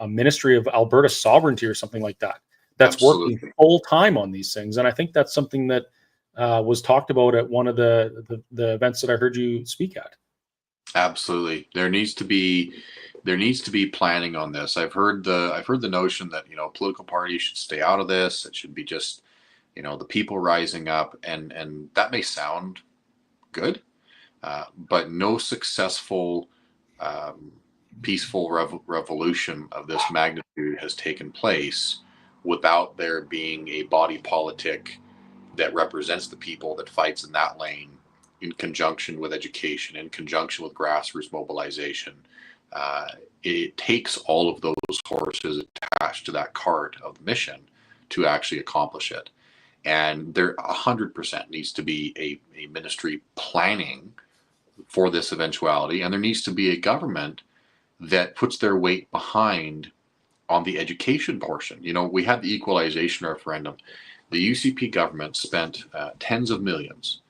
Ministry of Alberta Sovereignty or something like that, that's Absolutely. working full time on these things. And I think that's something that was talked about at one of the events that I heard you speak at. Absolutely. There needs to be planning on this. I've heard the notion that, political parties should stay out of this. It should be just, the people rising up, and that may sound good, but no successful peaceful revolution of this magnitude has taken place without there being a body politic that represents the people, that fights in that lane, in conjunction with education, in conjunction with grassroots mobilization. It takes all of those horses attached to that cart of the mission to actually accomplish it. And there 100% needs to be a ministry planning for this eventuality, and there needs to be a government that puts their weight behind on the education portion. We had the equalization referendum. The UCP government spent tens of millions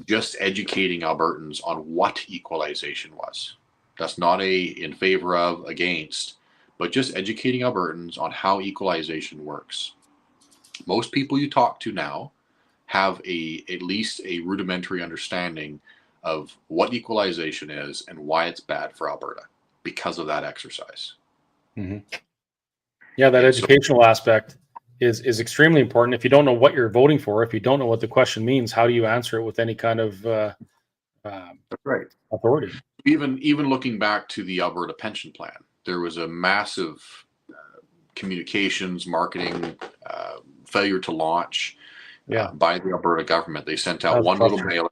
just educating Albertans on what equalization was. That's not in favor of, against, but just educating Albertans on how equalization works. Most people you talk to now have at least a rudimentary understanding of what equalization is and why it's bad for Alberta because of that exercise. Mm-hmm. Yeah, that educational aspect is extremely important. If you don't know what you're voting for, if you don't know what the question means, how do you answer it with any kind of that's right. authority? Even looking back to the Alberta pension plan, there was a massive communications, marketing failure to launch by the Alberta government. They sent out one little mailer,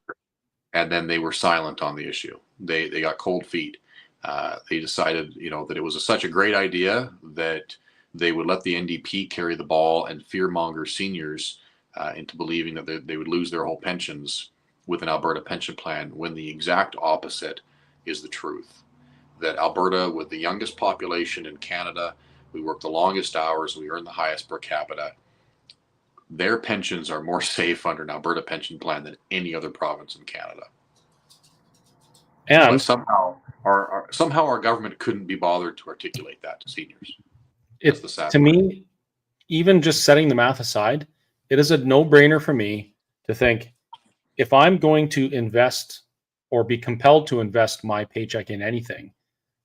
and then they were silent on the issue. They got cold feet. They decided, that it was such a great idea that they would let the NDP carry the ball and fearmonger seniors into believing that they would lose their whole pensions with an Alberta pension plan, when the exact opposite is the truth. That Alberta, with the youngest population in Canada, we work the longest hours, we earn the highest per capita, their pensions are more safe under an Alberta pension plan than any other province in Canada. And but somehow our government couldn't be bothered to articulate that to seniors. That's the sad To part. me, even just setting the math aside, it is a no-brainer for me to think, if I'm going to invest or be compelled to invest my paycheck in anything,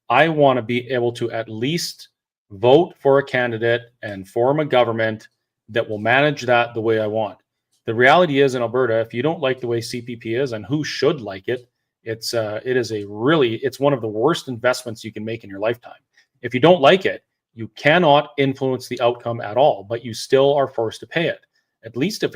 I want to be able to at least vote for a candidate and form a government that will manage that the way I want. The reality is, in Alberta, if you don't like the way CPP is, and who should like it, it's one of the worst investments you can make in your lifetime. If you don't like it, you cannot influence the outcome at all, but you still are forced to pay it. At least if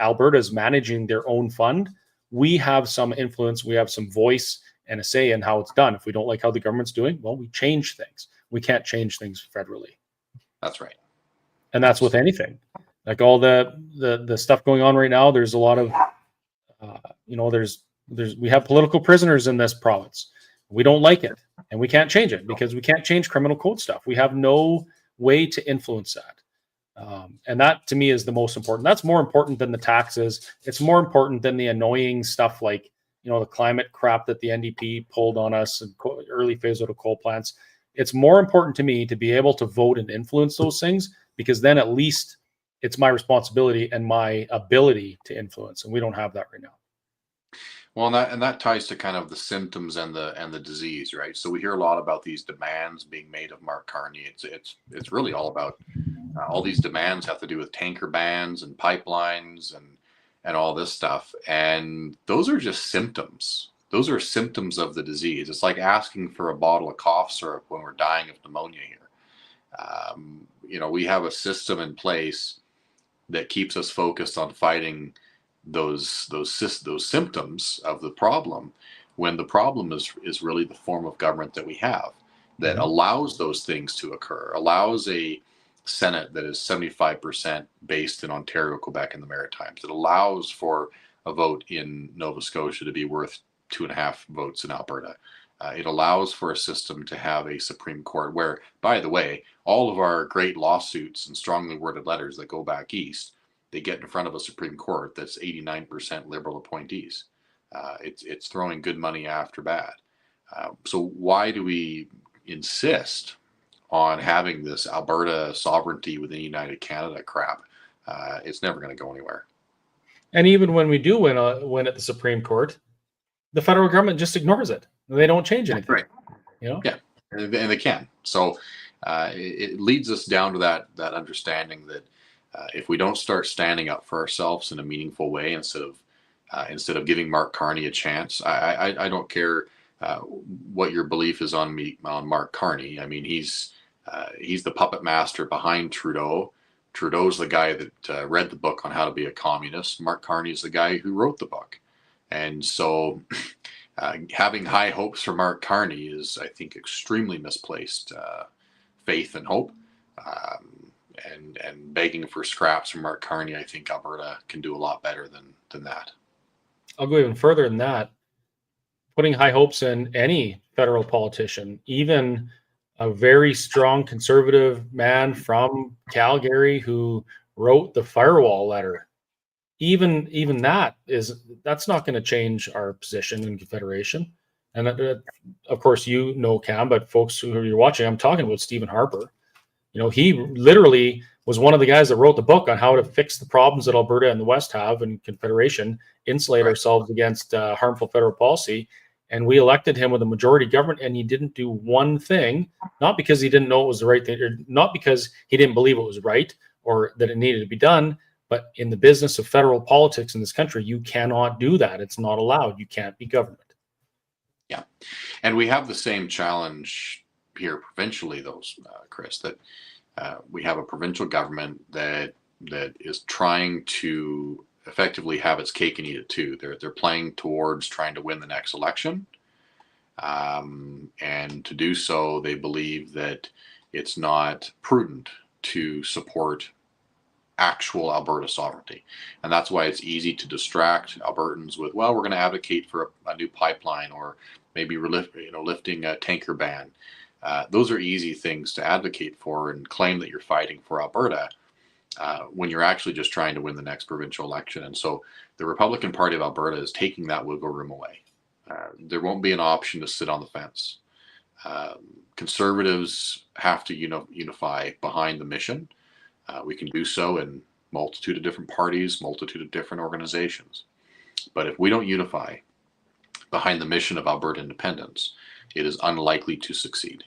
Alberta is managing their own fund, we have some influence, we have some voice and a say in how it's done. If we don't like how the government's doing, well, we change things. We can't change things federally. That's right. And that's with anything. Like all the stuff going on right now, there's a lot of, we have political prisoners in this province. We don't like it, and we can't change it because we can't change criminal code stuff. We have no way to influence that. And that to me is the most important. That's more important than the taxes. It's more important than the annoying stuff like, the climate crap that the NDP pulled on us and early phase out of coal plants. It's more important to me to be able to vote and influence those things, because then at least it's my responsibility and my ability to influence. And we don't have that right now. Well, and that ties to kind of the symptoms and the disease, right? So we hear a lot about these demands being made of Mark Carney. It's really all about all these demands have to do with tanker bans and pipelines and all this stuff, and those are just symptoms. Those are symptoms of the disease. It's like asking for a bottle of cough syrup when we're dying of pneumonia here. We have a system in place that keeps us focused on fighting those symptoms of the problem, when the problem is really the form of government that we have that allows those things to occur, allows a Senate that is 75% based in Ontario, Quebec, and the Maritimes. It allows for a vote in Nova Scotia to be worth 2.5 votes in Alberta. It allows for a system to have a Supreme Court where, by the way, all of our great lawsuits and strongly worded letters that go back east, they get in front of a Supreme Court that's 89% Liberal appointees. It's throwing good money after bad. So why do we insist on having this Alberta sovereignty within United Canada crap? It's never going to go anywhere. And even when we do win at the Supreme Court, the federal government just ignores it. They don't change anything. Right. Yeah, and they can. So it leads us down to that understanding that if we don't start standing up for ourselves in a meaningful way, instead of giving Mark Carney a chance, I don't care what your belief is on Mark Carney. I mean, he's the puppet master behind Trudeau. Trudeau's the guy that read the book on how to be a communist. Mark Carney is the guy who wrote the book. And so having high hopes for Mark Carney is, I think, extremely misplaced faith and hope. And begging for scraps from Mark Carney, I think Alberta can do a lot better than that. I'll go even further than that. Putting high hopes in any federal politician, even a very strong conservative man from Calgary who wrote the firewall letter, even that's not going to change our position in Confederation. And of course, Cam, but folks who are watching, I'm talking about Stephen Harper. He literally was one of the guys that wrote the book on how to fix the problems that Alberta and the West have in Confederation, insulate ourselves against harmful federal policy. And we elected him with a majority government, and he didn't do one thing, not because he didn't know it was the right thing, or not because he didn't believe it was right or that it needed to be done. But in the business of federal politics in this country, you cannot do that. It's not allowed. You can't be government. Yeah. And we have the same challenge here provincially, Chris, that we have a provincial government that is trying to effectively have its cake and eat it too. They're playing towards trying to win the next election. And to do so, they believe that it's not prudent to support actual Alberta sovereignty. And that's why it's easy to distract Albertans with, well, we're going to advocate for a new pipeline, or maybe lifting a tanker ban. Those are easy things to advocate for and claim that you're fighting for Alberta when you're actually just trying to win the next provincial election. And so the Republican Party of Alberta is taking that wiggle room away. There won't be an option to sit on the fence. Conservatives have to unify behind the mission. We can do so in multitude of different parties, multitude of different organizations. But if we don't unify behind the mission of Alberta independence, it is unlikely to succeed.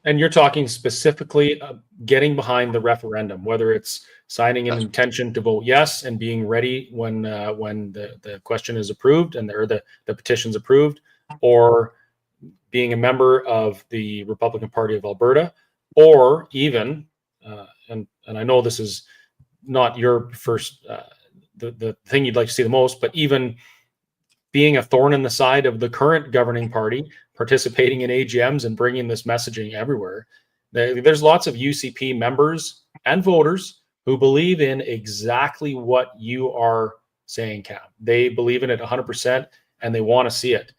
And you're talking specifically getting behind the referendum, whether it's signing an intention to vote yes and being ready when the question is approved and the petition's approved, or being a member of the Republican Party of Alberta, or even, and I know this is not your first, the thing you'd like to see the most, but even being a thorn in the side of the current governing party, participating in AGMs and bringing this messaging everywhere. There's lots of UCP members and voters who believe in exactly what you are saying, Cam. They believe in it 100% and they want to see it.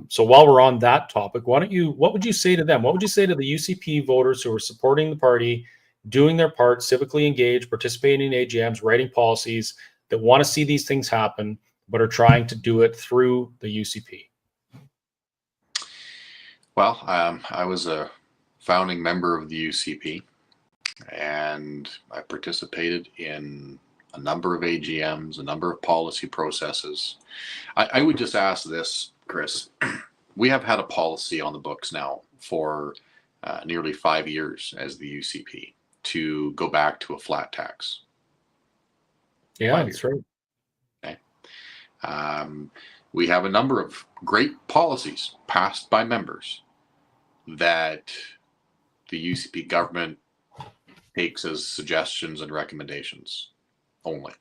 So while we're on that topic, what would you say to them? What would you say to the UCP voters who are supporting the party, doing their part, civically engaged, participating in AGMs, writing policies, that want to see these things happen, but are trying to do it through the UCP? Well, I was a founding member of the UCP, and I participated in a number of AGMs, a number of policy processes. I would just ask this, Chris. We have had a policy on the books now for nearly 5 years as the UCP to go back to a flat tax. Yeah, that's right. Okay. We have a number of great policies passed by members that the UCP government takes as suggestions and recommendations only.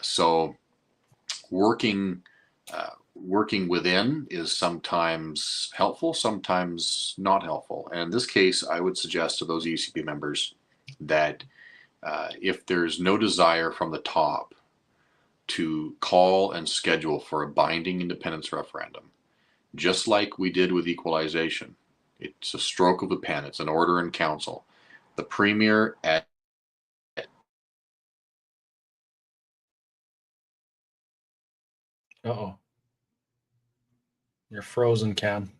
So working within is sometimes helpful, sometimes not helpful. And in this case, I would suggest to those UCP members that if there's no desire from the top to call and schedule for a binding independence referendum, just like we did with equalization, it's a stroke of the pen, it's an order in council. The Premier at Uh-oh. You're frozen, Cam.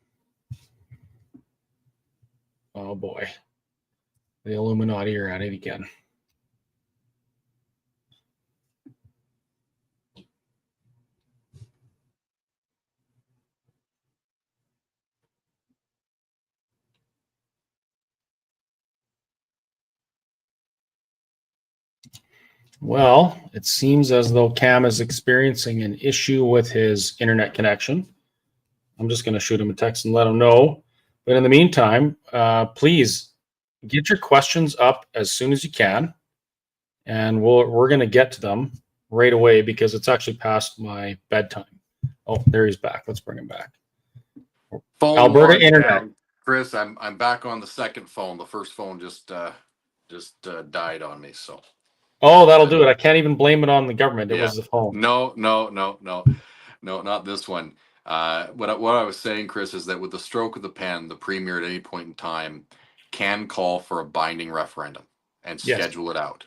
Oh boy. The Illuminati are at it again. Well, it seems as though Cam is experiencing an issue with his internet connection. I'm just going to shoot him a text and let him know. But in the meantime, please get your questions up as soon as you can. And we're going to get to them right away because it's actually past my bedtime. Oh, there he's back. Let's bring him back. phone Alberta one Internet. down. Chris, I'm back on the second phone. The first phone just died on me. So. Oh, that'll do it. I can't even blame it on the government. It was the phone. No, not this one. What I was saying, Chris, is that with the stroke of the pen, the Premier at any point in time can call for a binding referendum and schedule it out.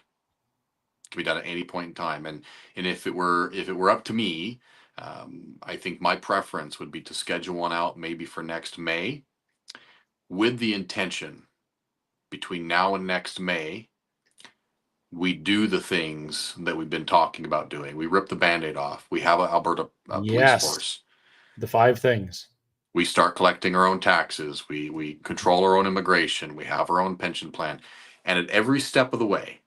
It can be done at any point in time. And if it were up to me, I think my preference would be to schedule one out maybe for next May, with the intention between now and next May, we do the things that we've been talking about doing. We rip the Band-Aid off. We have an Alberta police force. The 5 things. We start collecting our own taxes. We control our own immigration. We have our own pension plan. And at every step of the way,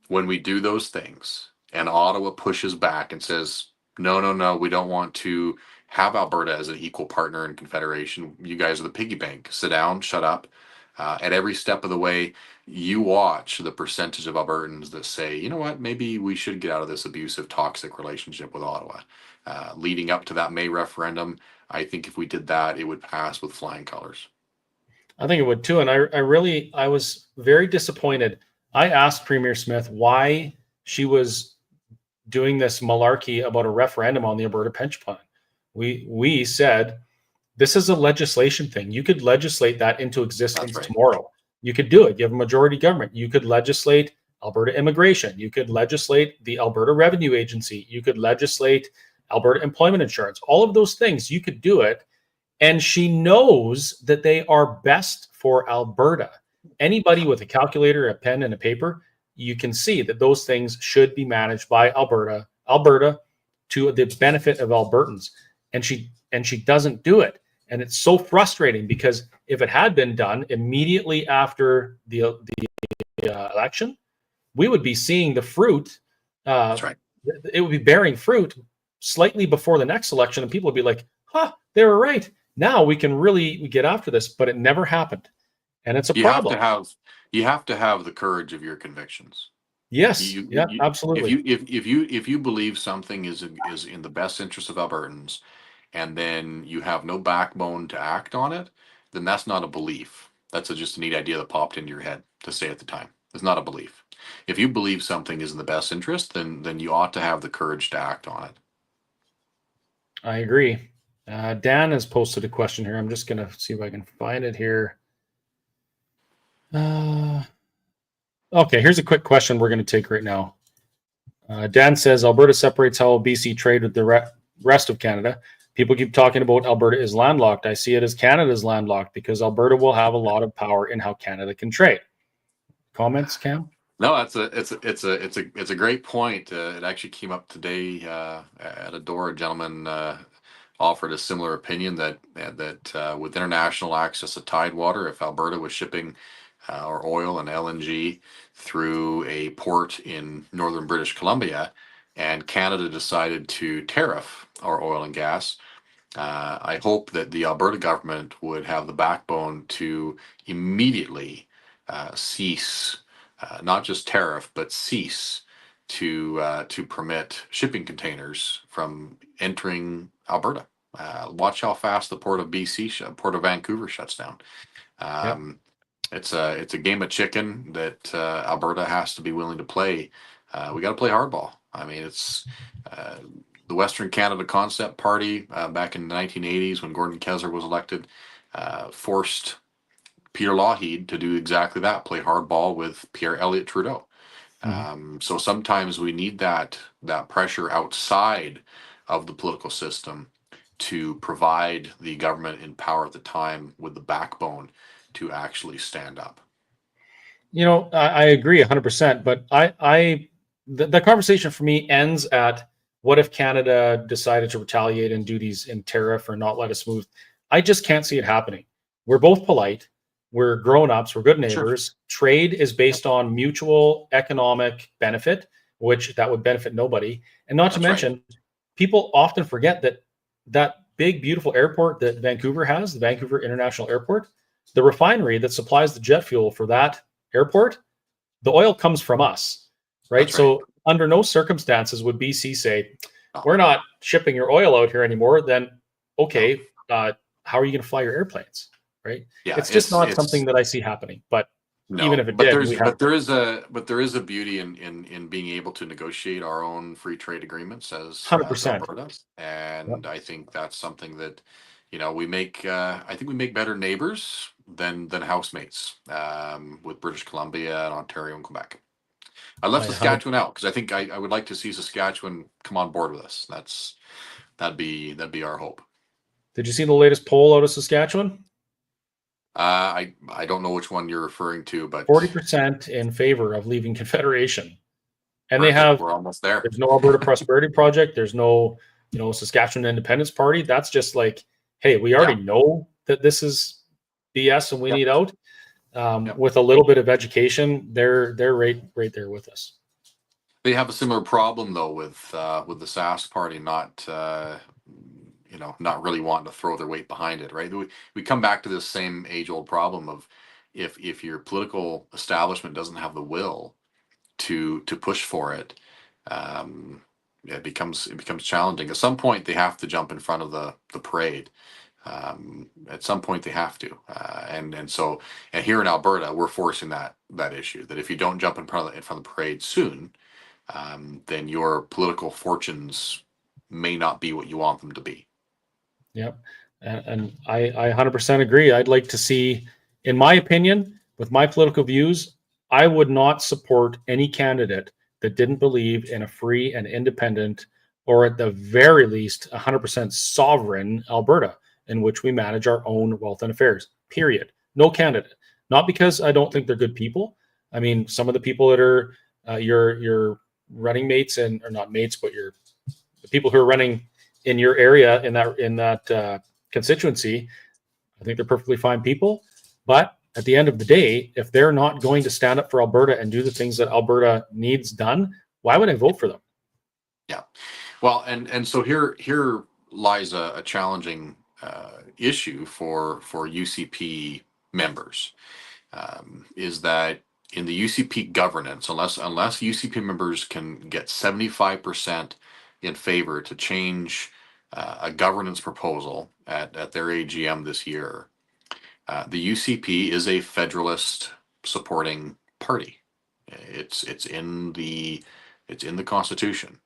when we do those things and Ottawa pushes back and says, no, we don't want to have Alberta as an equal partner in Confederation. You guys are the piggy bank. Sit down, shut up. At every step of the way, you watch the percentage of Albertans that say, you know what, maybe we should get out of this abusive, toxic relationship with Ottawa. Leading up to that May referendum, I think if we did that, it would pass with flying colors. I think it would too. And I was very disappointed. I asked Premier Smith why she was doing this malarkey about a referendum on the Alberta pension plan. We said, this is a legislation thing. You could legislate that into existence tomorrow. You could do it. You have a majority government. You could legislate Alberta immigration. You could legislate the Alberta Revenue Agency. You could legislate Alberta employment insurance, all of those things, you could do it. And she knows that they are best for Alberta. Anybody with a calculator, a pen, and a paper, you can see that those things should be managed by Alberta to the benefit of Albertans. And she doesn't do it. And it's so frustrating because if it had been done immediately after the election, we would be seeing the fruit. That's right. It would be bearing fruit slightly before the next election, and people would be like, "Huh, they were right. Now we can really get after this." But it never happened, and it's a problem. You have to have the courage of your convictions. Yes, absolutely. If you believe something is in the best interest of Albertans, and then you have no backbone to act on it, then that's not a belief. That's just a neat idea that popped into your head to say at the time. It's not a belief. If you believe something is in the best interest, then you ought to have the courage to act on it. I agree. Dan has posted a question here. I'm just going to see if I can find it here. Okay, here's a quick question we're going to take right now. Dan says, Alberta separates how BC trade with the rest of Canada. People keep talking about Alberta is landlocked. I see it as Canada's landlocked because Alberta will have a lot of power in how Canada can trade. Comments, Cam? No, it's a great point. It actually came up today at a door. A gentleman offered a similar opinion that with international access to tidewater, if Alberta was shipping our oil and LNG through a port in northern British Columbia, and Canada decided to tariff our oil and gas, I hope that the Alberta government would have the backbone to immediately cease, not just tariff, but cease to permit shipping containers from entering Alberta. Watch how fast the port of Port of Vancouver shuts down. It's a game of chicken that Alberta has to be willing to play. We got to play hardball. I mean, it's the Western Canada Concept Party back in the 1980s when Gordon Kessler was elected forced Peter Lougheed to do exactly that, play hardball with Pierre Elliott Trudeau. So sometimes we need that pressure outside of the political system to provide the government in power at the time with the backbone to actually stand up. You know, I agree 100%, but the conversation for me ends at what if Canada decided to retaliate and duties in tariff or not let us move? I just can't see it happening. We're both polite. We're grown-ups. We're good neighbors. Sure. Trade is based on mutual economic benefit, which that would benefit nobody. And not to mention, people often forget that big, beautiful airport that Vancouver has, the Vancouver International Airport, the refinery that supplies the jet fuel for that airport, the oil comes from us, right? So under no circumstances would BC say, we're not shipping your oil out here anymore. Then, okay, how are you going to fly your airplanes, right? Yeah, it's just not something that I see happening. But even if it did, there is a beauty in being able to negotiate our own free trade agreements as 100%. Alberta, and I think that's something that we make. I think we make better neighbors than housemates with British Columbia and Ontario and Quebec. I left Saskatchewan out because I think I would like to see Saskatchewan come on board with us. That'd be our hope. Did you see the latest poll out of Saskatchewan? I don't know which one you're referring to, but 40% in favor of leaving Confederation, and we're almost there. There's no Alberta Prosperity Project. There's no Saskatchewan Independence Party. That's just like, hey, we already know that this is BS and we need out. With a little bit of education, they're right there with us. They have a similar problem though with the Sask Party not really wanting to throw their weight behind it, right? We come back to this same age-old problem of if your political establishment doesn't have the will to push for it, it becomes challenging. At some point, they have to jump in front of the parade. At some point, they have to, and so here in Alberta, we're forcing that issue that if you don't jump in front of the parade soon, then your political fortunes may not be what you want them to be. Yep, and I 100% agree. I'd like to see, in my opinion, with my political views, I would not support any candidate that didn't believe in a free and independent or at the very least 100% sovereign Alberta, in which we manage our own wealth and affairs, period. No candidate. Not because I don't think they're good people. I mean, some of the people that are your running mates, and or not mates, but the people who are running in your area in that constituency, I think they're perfectly fine people. But at the end of the day, if they're not going to stand up for Alberta and do the things that Alberta needs done, why would I vote for them? Yeah. Well, and so here lies a challenging issue for UCP members, is that in the UCP governance, unless UCP members can get 75% in favor to change a governance proposal at their AGM this year, the UCP is a federalist supporting party. It's in the Constitution,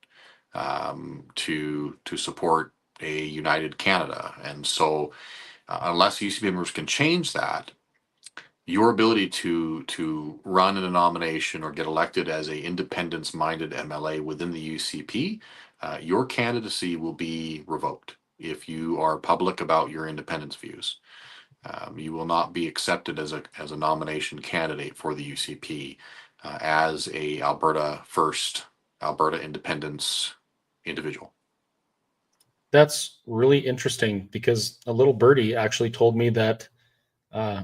to support a united Canada, and so unless UCP members can change that, your ability to run in a nomination or get elected as a independence-minded MLA within the UCP, your candidacy will be revoked if you are public about your independence views. You will not be accepted as a nomination candidate for the UCP as a Alberta First, Alberta Independence individual. That's really interesting because a little birdie actually told me that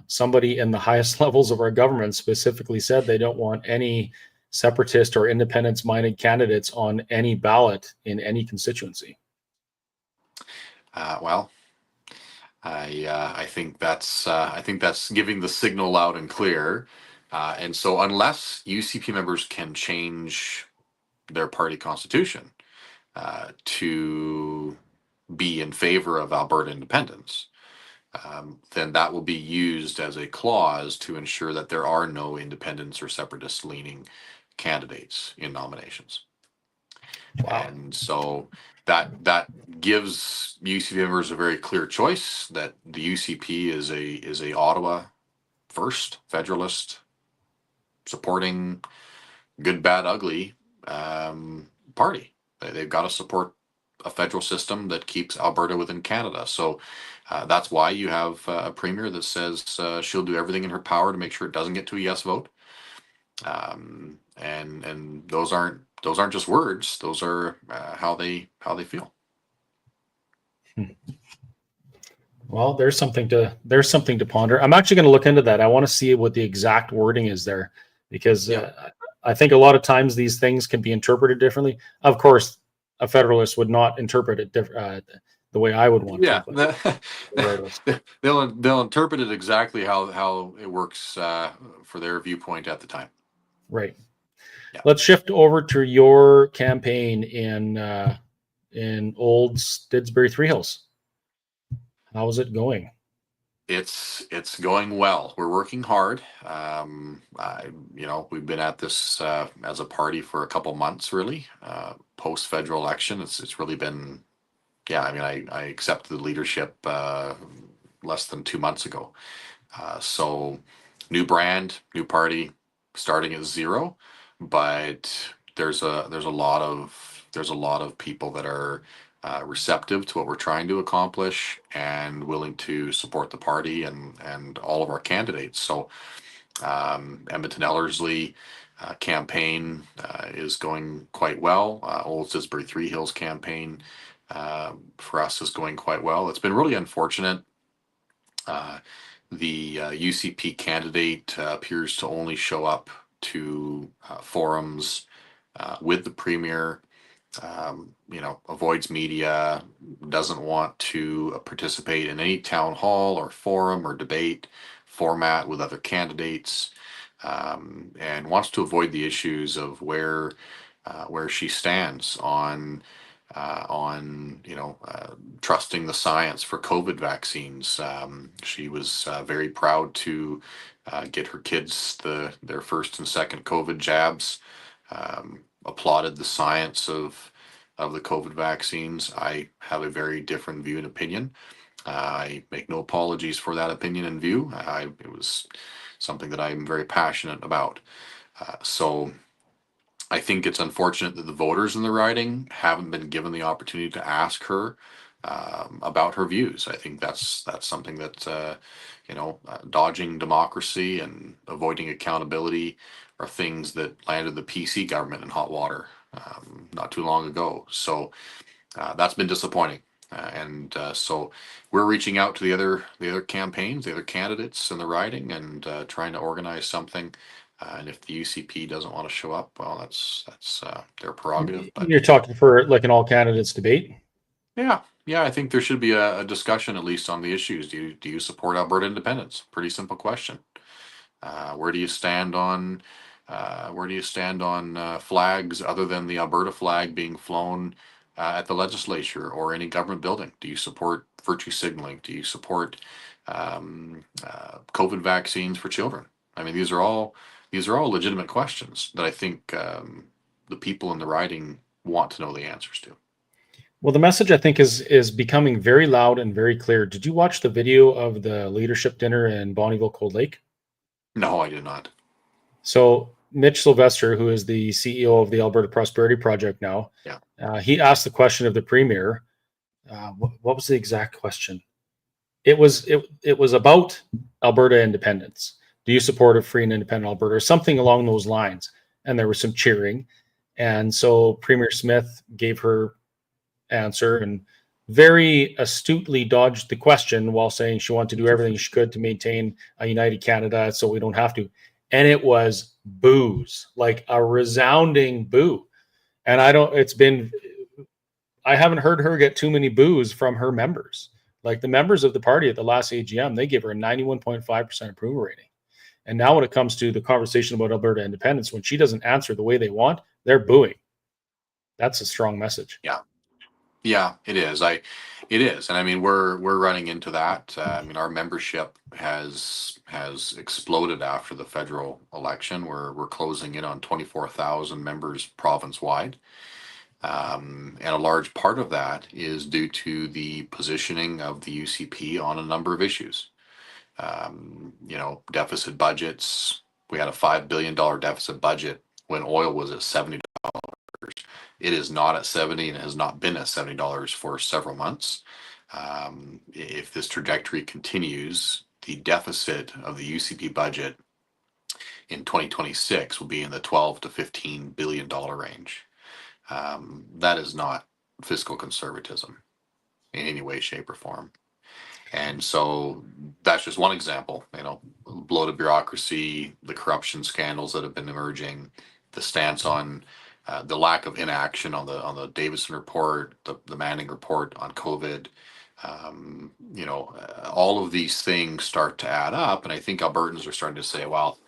somebody in the highest levels of our government specifically said they don't want any separatist or independence-minded candidates on any ballot in any constituency. Well, I think that's giving the signal loud and clear, and so unless UCP members can change their party constitution to be in favor of Alberta independence, then that will be used as a clause to ensure that there are no independence or separatist leaning candidates in nominations. Wow. And so that gives UCP members a very clear choice that the UCP is a Ottawa First Federalist supporting good, bad, ugly party. They've got to support a federal system that keeps Alberta within Canada. So that's why you have a premier that says she'll do everything in her power to make sure it doesn't get to a yes vote. And those aren't just words; those are how they feel. Well, there's something to ponder. I'm actually going to look into that. I want to see what the exact wording is there, because I think a lot of times these things can be interpreted differently. Of course, a federalist would not interpret it the way I would want Yeah, to. Regardless. they'll interpret it exactly how it works for their viewpoint at the time. Right. Yeah. Let's shift over to your campaign in Old Didsbury Three Hills. How's it going? It's going well. We're working hard. We've been at this as a party for a couple months, really. Post federal election, it's really been. Yeah, I mean, I accepted the leadership less than 2 months ago. So, new brand, new party, starting at zero, but there's a lot of people that are receptive to what we're trying to accomplish and willing to support the party and all of our candidates. So, Edmonton Ellerslie campaign is going quite well. Old Didsbury Three Hills campaign for us is going quite well. It's been really unfortunate. The UCP candidate appears to only show up to forums with the premier, avoids media, doesn't want to participate in any town hall or forum or debate format with other candidates, and wants to avoid the issues of where she stands on trusting the science for COVID vaccines. She was very proud to get her kids their first and second COVID jabs. Applauded the science of the COVID vaccines. I have a very different view and opinion. I make no apologies for that opinion and view. It was something that I'm very passionate about. So I think it's unfortunate that the voters in the riding haven't been given the opportunity to ask her about her views. I think that's something that dodging democracy and avoiding accountability are things that landed the PC government in hot water not too long ago. So that's been disappointing. So we're reaching out to the other campaigns, the other candidates in the riding, and trying to organize something. And if the UCP doesn't want to show up, well, that's their prerogative. But You're talking for like an all candidates debate. yeah, I think there should be a discussion at least on the issues. Do you support Alberta independence? Pretty simple question. Where do you stand on flags other than the Alberta flag being flown at the legislature or any government building? Do you support virtue signaling? Do you support COVID vaccines for children? I mean, these are all legitimate questions that I think the people in the riding want to know the answers to. Well, the message I think is becoming very loud and very clear. Did you watch the video of the leadership dinner in Bonnyville Cold Lake? No, I did not. So Mitch Sylvester, who is the CEO of the Alberta Prosperity Project now, Yeah. he asked the question of the premier. What was the exact question? It was about Alberta independence. Do you support a free and independent Alberta, or something along those lines? And there was some cheering, and so Premier Smith gave her answer and very astutely dodged the question while saying she wanted to do everything she could to maintain a united Canada so we don't have to. And it was boos, like a resounding boo. And I haven't heard her get too many boos from her members. Like the members of the party at the last AGM, they gave her a 91.5% approval rating. And now when it comes to the conversation about Alberta independence, when she doesn't answer the way they want, they're booing. That's a strong message. Yeah. Yeah, it is. It is, and I mean we're running into that. I mean our membership has exploded after the federal election. We're closing in on 24,000 members province wide, and a large part of that is due to the positioning of the UCP on a number of issues. Deficit budgets. We had a $5 billion deficit budget when oil was at $70. It is not at 70 and has not been at $70 for several months. If this trajectory continues, the deficit of the UCP budget in 2026 will be in the 12 to $15 billion range. That is not fiscal conservatism in any way, shape, or form. And so that's just one example, bloated bureaucracy, the corruption scandals that have been emerging, the stance on the lack of inaction on the Davies report, the Manning report on COVID. All of these things start to add up, and I think Albertans are starting to say, well,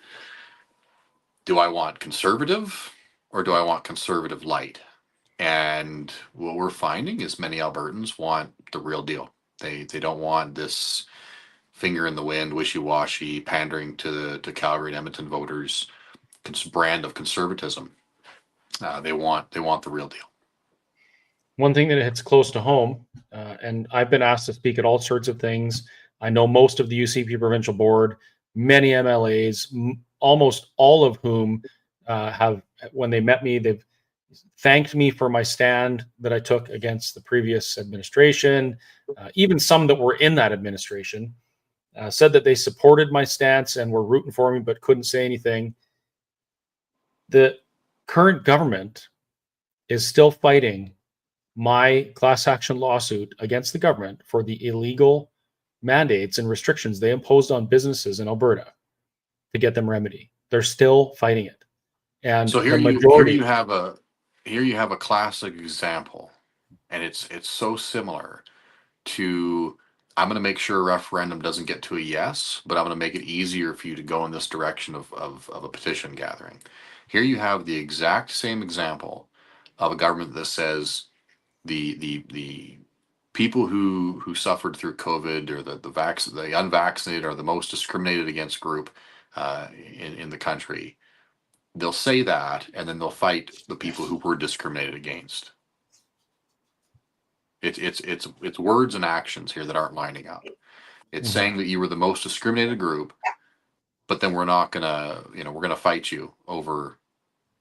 do I want conservative or do I want conservative light? And what we're finding is many Albertans want the real deal. They don't want this finger in the wind, wishy-washy, pandering to Calgary and Edmonton voters brand of conservatism. They want the real deal. One thing that hits close to home, and I've been asked to speak at all sorts of things. I know most of the UCP provincial board, many MLAs, almost all of whom have, when they met me, they've thanked me for my stand that I took against the previous administration. Even some that were in that administration said that they supported my stance and were rooting for me, but couldn't say anything. The current government is still fighting my class action lawsuit against the government for the illegal mandates and restrictions they imposed on businesses in Alberta to get them remedy. They're still fighting it. And so here you have a classic example, and it's so similar to, I'm going to make sure a referendum doesn't get to a yes, but I'm going to make it easier for you to go in this direction of a petition gathering. Here you have the exact same example of a government that says the people who suffered through COVID, or the unvaccinated, are the most discriminated against group in the country. They'll say that, and then they'll fight the people who were discriminated against. It's words and actions here that aren't lining up. It's saying that you were the most discriminated group, but then we're not gonna, we're gonna fight you over,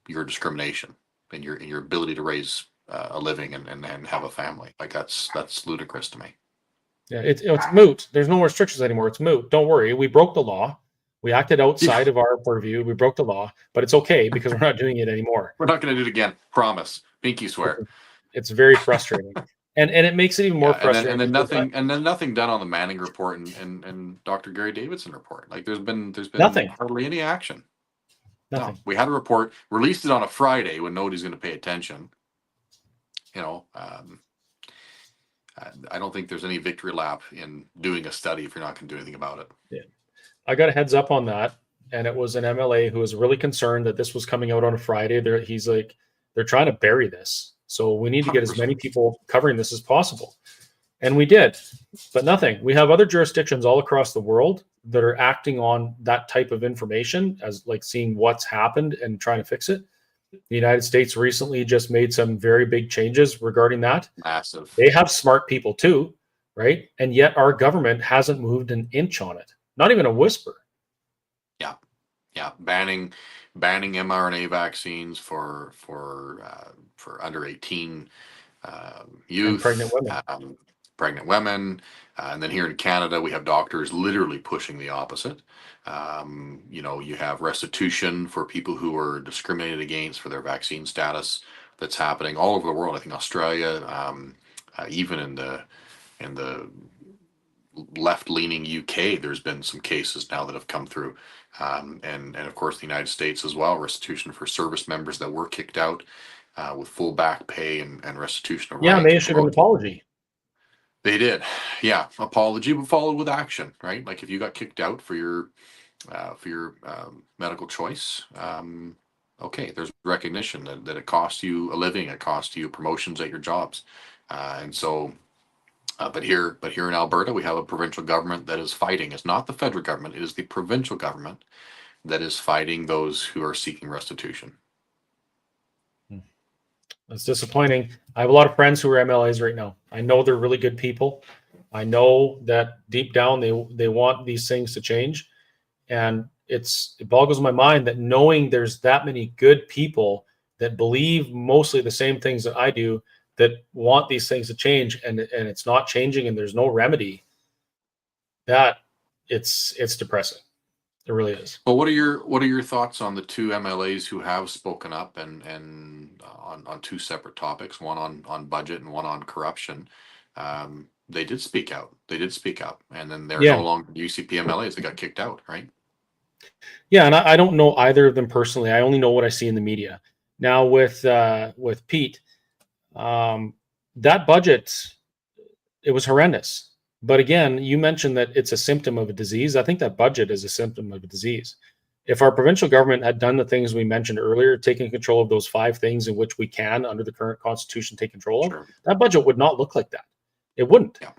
your discrimination and your ability to raise a living and have a family. Like that's ludicrous to me. Yeah, it's moot. There's no restrictions anymore. It's moot. Don't worry. We broke the law. We acted outside Yeah. of our purview. We broke the law, but it's okay because we're not doing it anymore. We're not going to do it again. Promise. Pinky swear. It's very frustrating, and it makes it even more Yeah, and then frustrating because nothing done on the Manning report and Dr. Gary Davidson report. Like there's been nothing, hardly any action. No, nothing. we had a report, released it on a Friday when nobody's going to pay attention. I don't think there's any victory lap in doing a study if you're not going to do anything about it. Yeah, I got a heads up on that, and it was an MLA who was really concerned that this was coming out on a Friday. He's like, they're trying to bury this, so we need to get as many 100%. people covering this as possible. And we did, but nothing. We have other jurisdictions all across the world that are acting on that type of information as like seeing what's happened and trying to fix it. The United States recently just made some very big changes regarding that. Massive. They have smart people too, right? And yet our government hasn't moved an inch on it, not even a whisper. Yeah, banning mRNA vaccines for under 18 youth, And pregnant women. Pregnant women, and then here in Canada we have doctors literally pushing the opposite. You have restitution for people who are discriminated against for their vaccine status. That's happening all over the world. I think Australia, even in the left-leaning UK, there's been some cases now that have come through, and of course the United States as well. Restitution for service members that were kicked out with full back pay and restitution of Yeah, and they rights. issued an apology. They did, yeah, apology, but followed with action, right? Like if you got kicked out for your medical choice, okay, there's recognition that it cost you a living, it cost you promotions at your jobs, and so. But here in Alberta, we have a provincial government that is fighting. It's not the federal government; it is the provincial government that is fighting those who are seeking restitution. It's disappointing. I have a lot of friends who are MLAs right now. I know they're really good people. I know that deep down they want these things to change, and it boggles my mind that knowing there's that many good people that believe mostly the same things that I do, that want these things to change, and it's not changing, and there's no remedy. That it's depressing. It really is. Well, what are your thoughts on the two MLAs who have spoken up and on two separate topics, one on budget and one on corruption? They did speak out. They did speak up, and then they're no longer UCP MLAs. They got kicked out, right? Yeah, and I don't know either of them personally. I only know what I see in the media. Now with Pete, that budget, it was horrendous. But again, you mentioned that it's a symptom of a disease. I think that budget is a symptom of a disease. If our provincial government had done the things we mentioned earlier, taking control of those 5 things in which we can, under the current constitution, take control of, that budget would not look like that. It wouldn't. Yeah.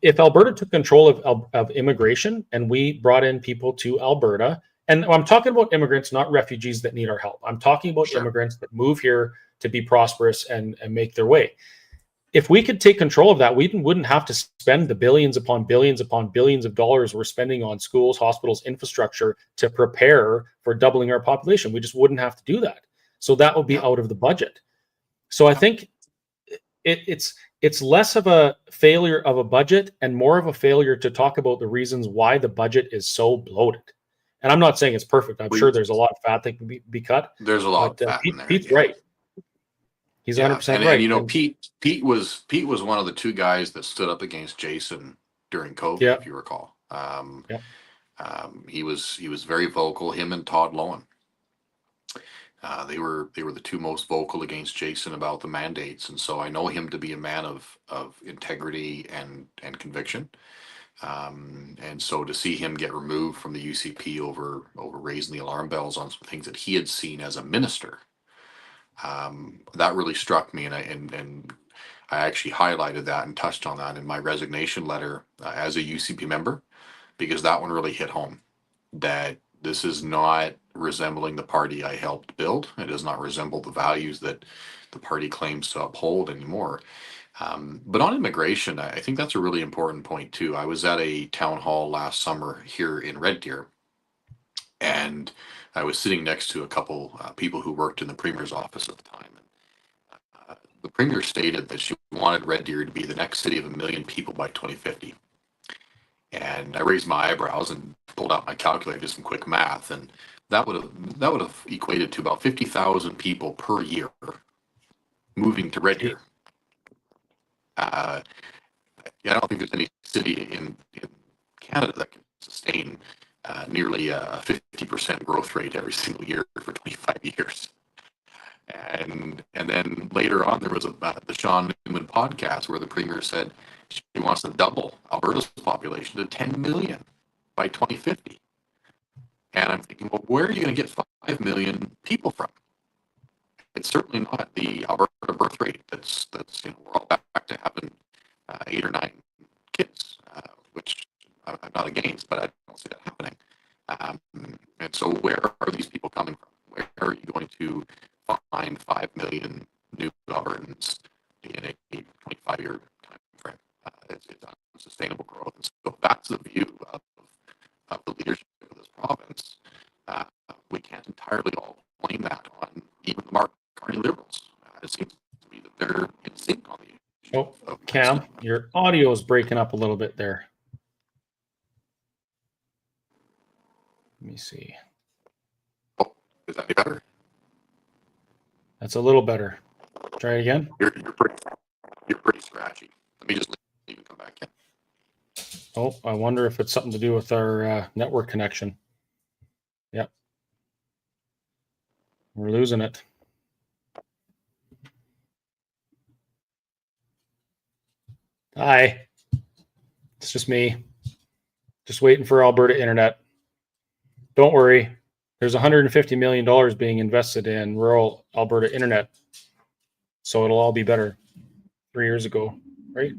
If Alberta took control of immigration and we brought in people to Alberta, and I'm talking about immigrants, not refugees that need our help. I'm talking about immigrants that move here to be prosperous and make their way. If we could take control of that, we wouldn't have to spend the billions upon billions upon billions of dollars we're spending on schools, hospitals, infrastructure to prepare for doubling our population. We just wouldn't have to do that. So that would be out of the budget. So I think it's less of a failure of a budget and more of a failure to talk about the reasons why the budget is so bloated. And I'm not saying it's perfect. I'm sure there's a lot of fat that can be cut. There's a lot of fat in there. Pete's right. He's 100% right. And Pete was one of the 2 guys that stood up against Jason during COVID, if you recall. He was very vocal. Him and Todd Lowen. They were the 2 most vocal against Jason about the mandates, and so I know him to be a man of integrity and conviction. And so to see him get removed from the UCP over raising the alarm bells on some things that he had seen as a minister. That really struck me, and I actually highlighted that and touched on that in my resignation letter as a UCP member, because that one really hit home. That this is not resembling the party I helped build. It does not resemble the values that the party claims to uphold anymore. But on immigration, I think that's a really important point too. I was at a town hall last summer here in Red Deer, And I was sitting next to a couple people who worked in the Premier's office at the time. And the Premier stated that she wanted Red Deer to be the next city of 1 million people by 2050. And I raised my eyebrows and pulled out my calculator, did some quick math, and that would have equated to about 50,000 people per year moving to Red Deer. Yeah, I don't think there's any city in Canada that can sustain nearly a 50% growth rate every single year for 25 years. And then later on, there was the Sean Newman podcast where the Premier said she wants to double Alberta's population to 10 million by 2050. And I'm thinking, well, where are you going to get 5 million people from? It's certainly not the Alberta birth rate. That's we're all back to having 8 or 9 kids, which I'm not against, but I don't see that happening. And so where are these people coming from? Where are you going to find 5 million new Albertans in a 25-year time frame? It's unsustainable growth. And so that's the view of the leadership of this province. We can't entirely all blame that on even the Mark Carney Liberals. It seems to me that they're in sync on the issue. Oh, Cam, your audio is breaking up a little bit there. Let me see. Oh, is that any better? That's a little better. Try it again. You're pretty scratchy. Let me just leave and come back in. Oh, I wonder if it's something to do with our network connection. Yep. We're losing it. Hi. It's just me. Just waiting for Alberta Internet. Don't worry. There's $150 million being invested in rural Alberta Internet. So it'll all be better. 3 years ago, right?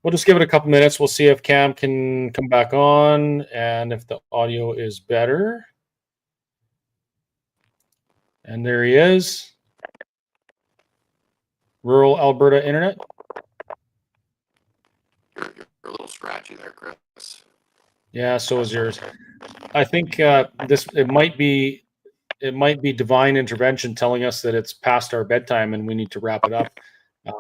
We'll just give it a couple minutes. We'll see if Cam can come back on and if the audio is better. And there he is. Rural Alberta Internet. You're a little scratchy there, Chris. Yeah, so is yours. I think it might be divine intervention telling us that it's past our bedtime and we need to wrap it up. But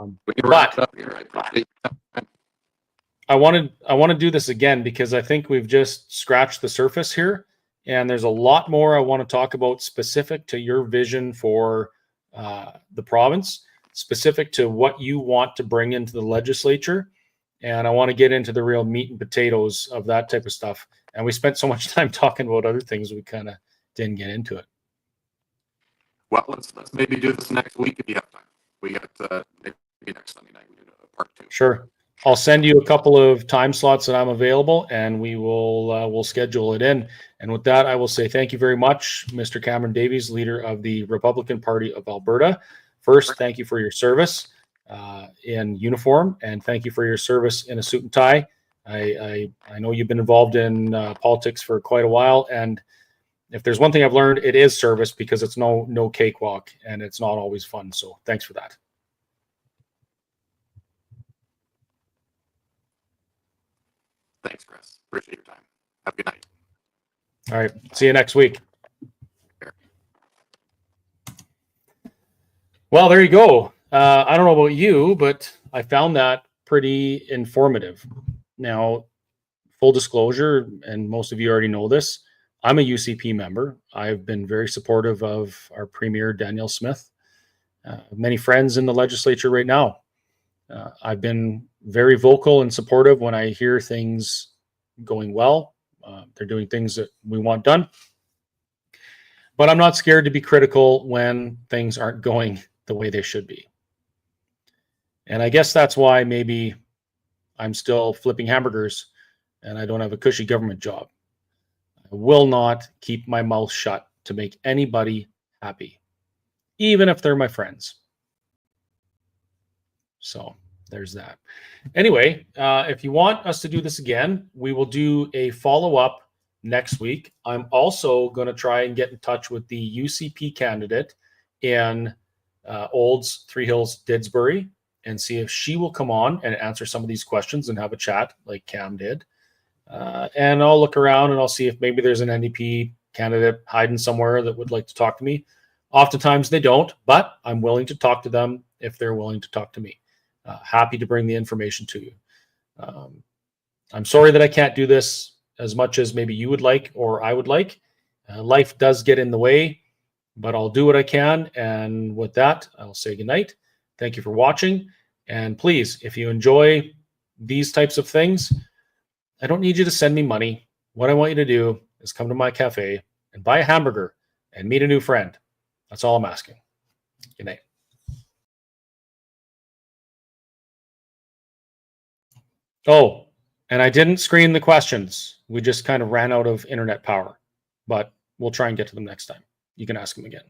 I want to do this again because I think we've just scratched the surface here, and there's a lot more I want to talk about specific to your vision for the province, specific to what you want to bring into the legislature. And I want to get into the real meat and potatoes of that type of stuff. And we spent so much time talking about other things, we kind of didn't get into it. Well, let's maybe do this next week if you have time. We got maybe next Sunday night we do a part 2. Sure. I'll send you a couple of time slots that I'm available, and we will we'll schedule it in. And with that, I will say thank you very much, Mr. Cameron Davies, leader of the Republican Party of Alberta. First, thank you for your service in uniform, and thank you for your service in a suit and tie. I know you've been involved in politics for quite a while, and if there's one thing I've learned, it is service, because it's no cakewalk and it's not always fun. So thanks for that. Thanks, Chris. Appreciate your time. Have a good night. All right. See you next week. Well, there you go. I don't know about you, but I found that pretty informative. Now, full disclosure, and most of you already know this, I'm a UCP member. I've been very supportive of our Premier, Danielle Smith. Many friends in the legislature right now. I've been very vocal and supportive when I hear things going well. They're doing things that we want done. But I'm not scared to be critical when things aren't going the way they should be. And I guess that's why maybe I'm still flipping hamburgers and I don't have a cushy government job. I will not keep my mouth shut to make anybody happy, even if they're my friends. So there's that. Anyway, if you want us to do this again, we will do a follow-up next week. I'm also going to try and get in touch with the UCP candidate in Olds, Three Hills, Didsbury, and see if she will come on and answer some of these questions and have a chat like Cam did. And I'll look around and I'll see if maybe there's an NDP candidate hiding somewhere that would like to talk to me. Oftentimes they don't, but I'm willing to talk to them if they're willing to talk to me. Happy to bring the information to you. I'm sorry that I can't do this as much as maybe you would like or I would like. Life does get in the way, but I'll do what I can. And with that, I'll say goodnight. Thank you for watching. And please, if you enjoy these types of things, I don't need you to send me money. What I want you to do is come to my cafe and buy a hamburger and meet a new friend. That's all I'm asking. Good night. Oh, and I didn't screen the questions. We just kind of ran out of internet power, but we'll try and get to them next time. You can ask them again.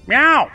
Meow.